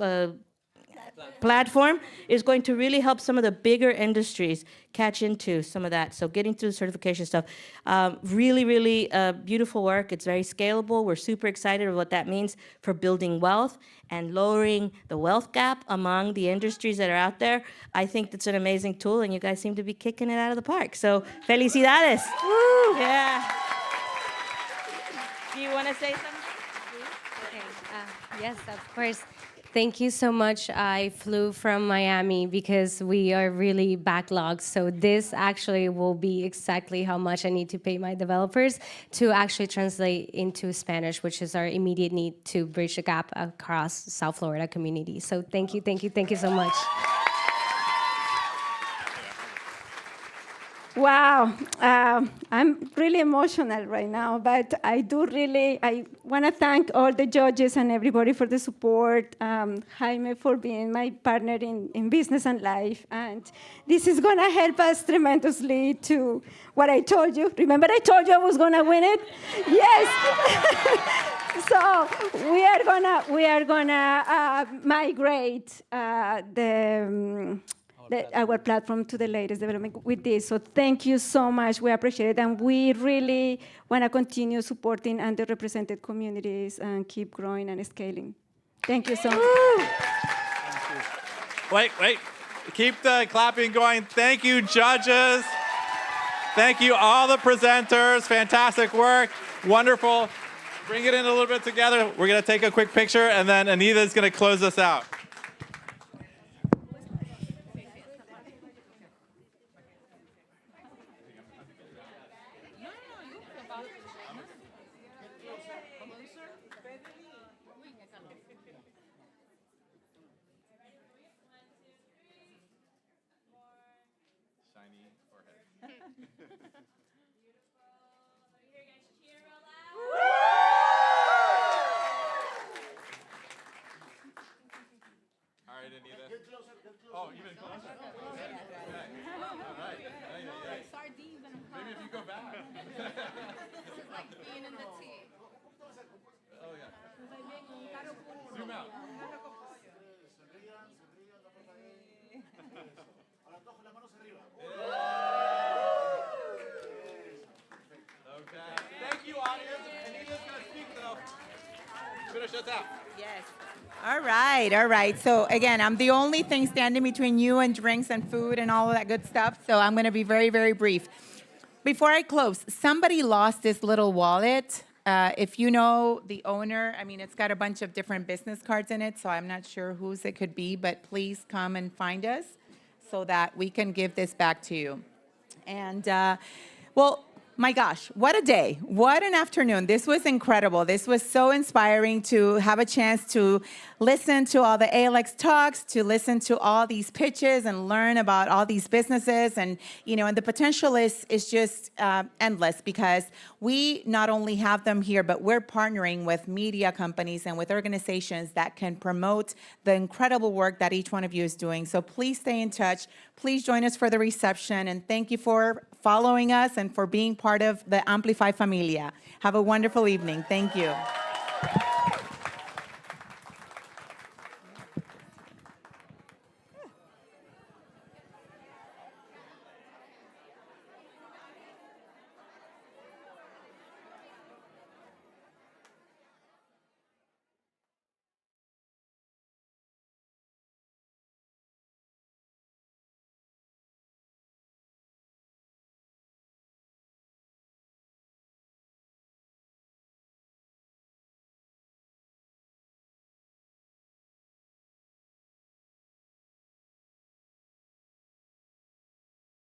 [SPEAKER 4] platform is going to really help some of the bigger industries catch into some of that. So getting through the certification stuff, really, really beautiful work. It's very scalable. We're super excited about what that means for building wealth and lowering the wealth gap among the industries that are out there. I think that's an amazing tool, and you guys seem to be kicking it out of the park. So felicidades. Woo! Yeah. Do you want to say something?
[SPEAKER 13] Okay. Yes, of course. Thank you so much. I flew from Miami because we are really backlogged. So this actually will be exactly how much I need to pay my developers to actually translate into Spanish, which is our immediate need to bridge the gap across South Florida community. So thank you so much.
[SPEAKER 14] Wow, I'm really emotional right now, but I want to thank all the judges and everybody for the support, Jaime for being my partner in business and life, and this is going to help us tremendously to what I told you. Remember I told you I was going to win it? Yes. So we are gonna migrate our platform to the latest development with this. So thank you so much. We appreciate it. And we really want to continue supporting underrepresented communities and keep growing and scaling. Thank you so much.
[SPEAKER 2] Wait. Keep the clapping going. Thank you, judges. Thank you, all the presenters. Fantastic work. Wonderful. Bring it in a little bit together. We're going to take a quick picture, and then Anita is going to close us out. Oh, even closer? Okay. All right. Maybe if you go back.
[SPEAKER 22] This is like being in the tea.
[SPEAKER 2] Oh, yeah. Zoom out. Okay. Thank you, audience. Anita's going to speak, though. Finish us out.
[SPEAKER 20] All right, all right. So again, I'm the only thing standing between you and drinks and food and all of that good stuff. So I'm going to be very, very brief. Before I close, somebody lost this little wallet. If you know the owner, I mean, it's got a bunch of different business cards in it, so I'm not sure whose it could be, but please come and find us so that we can give this back to you. And, well, my gosh, what a day. What an afternoon. This was incredible. This was so inspiring to have a chance to listen to all the ALX talks, to listen to all these pitches and learn about all these businesses. And, you know, and the potential is just endless because we not only have them here, but we're partnering with media companies and with organizations that can promote the incredible work that each one of you is doing. So please stay in touch. Please join us for the reception. And thank you for following us and for being part of the Amplify Familia. Have a wonderful evening. Thank you.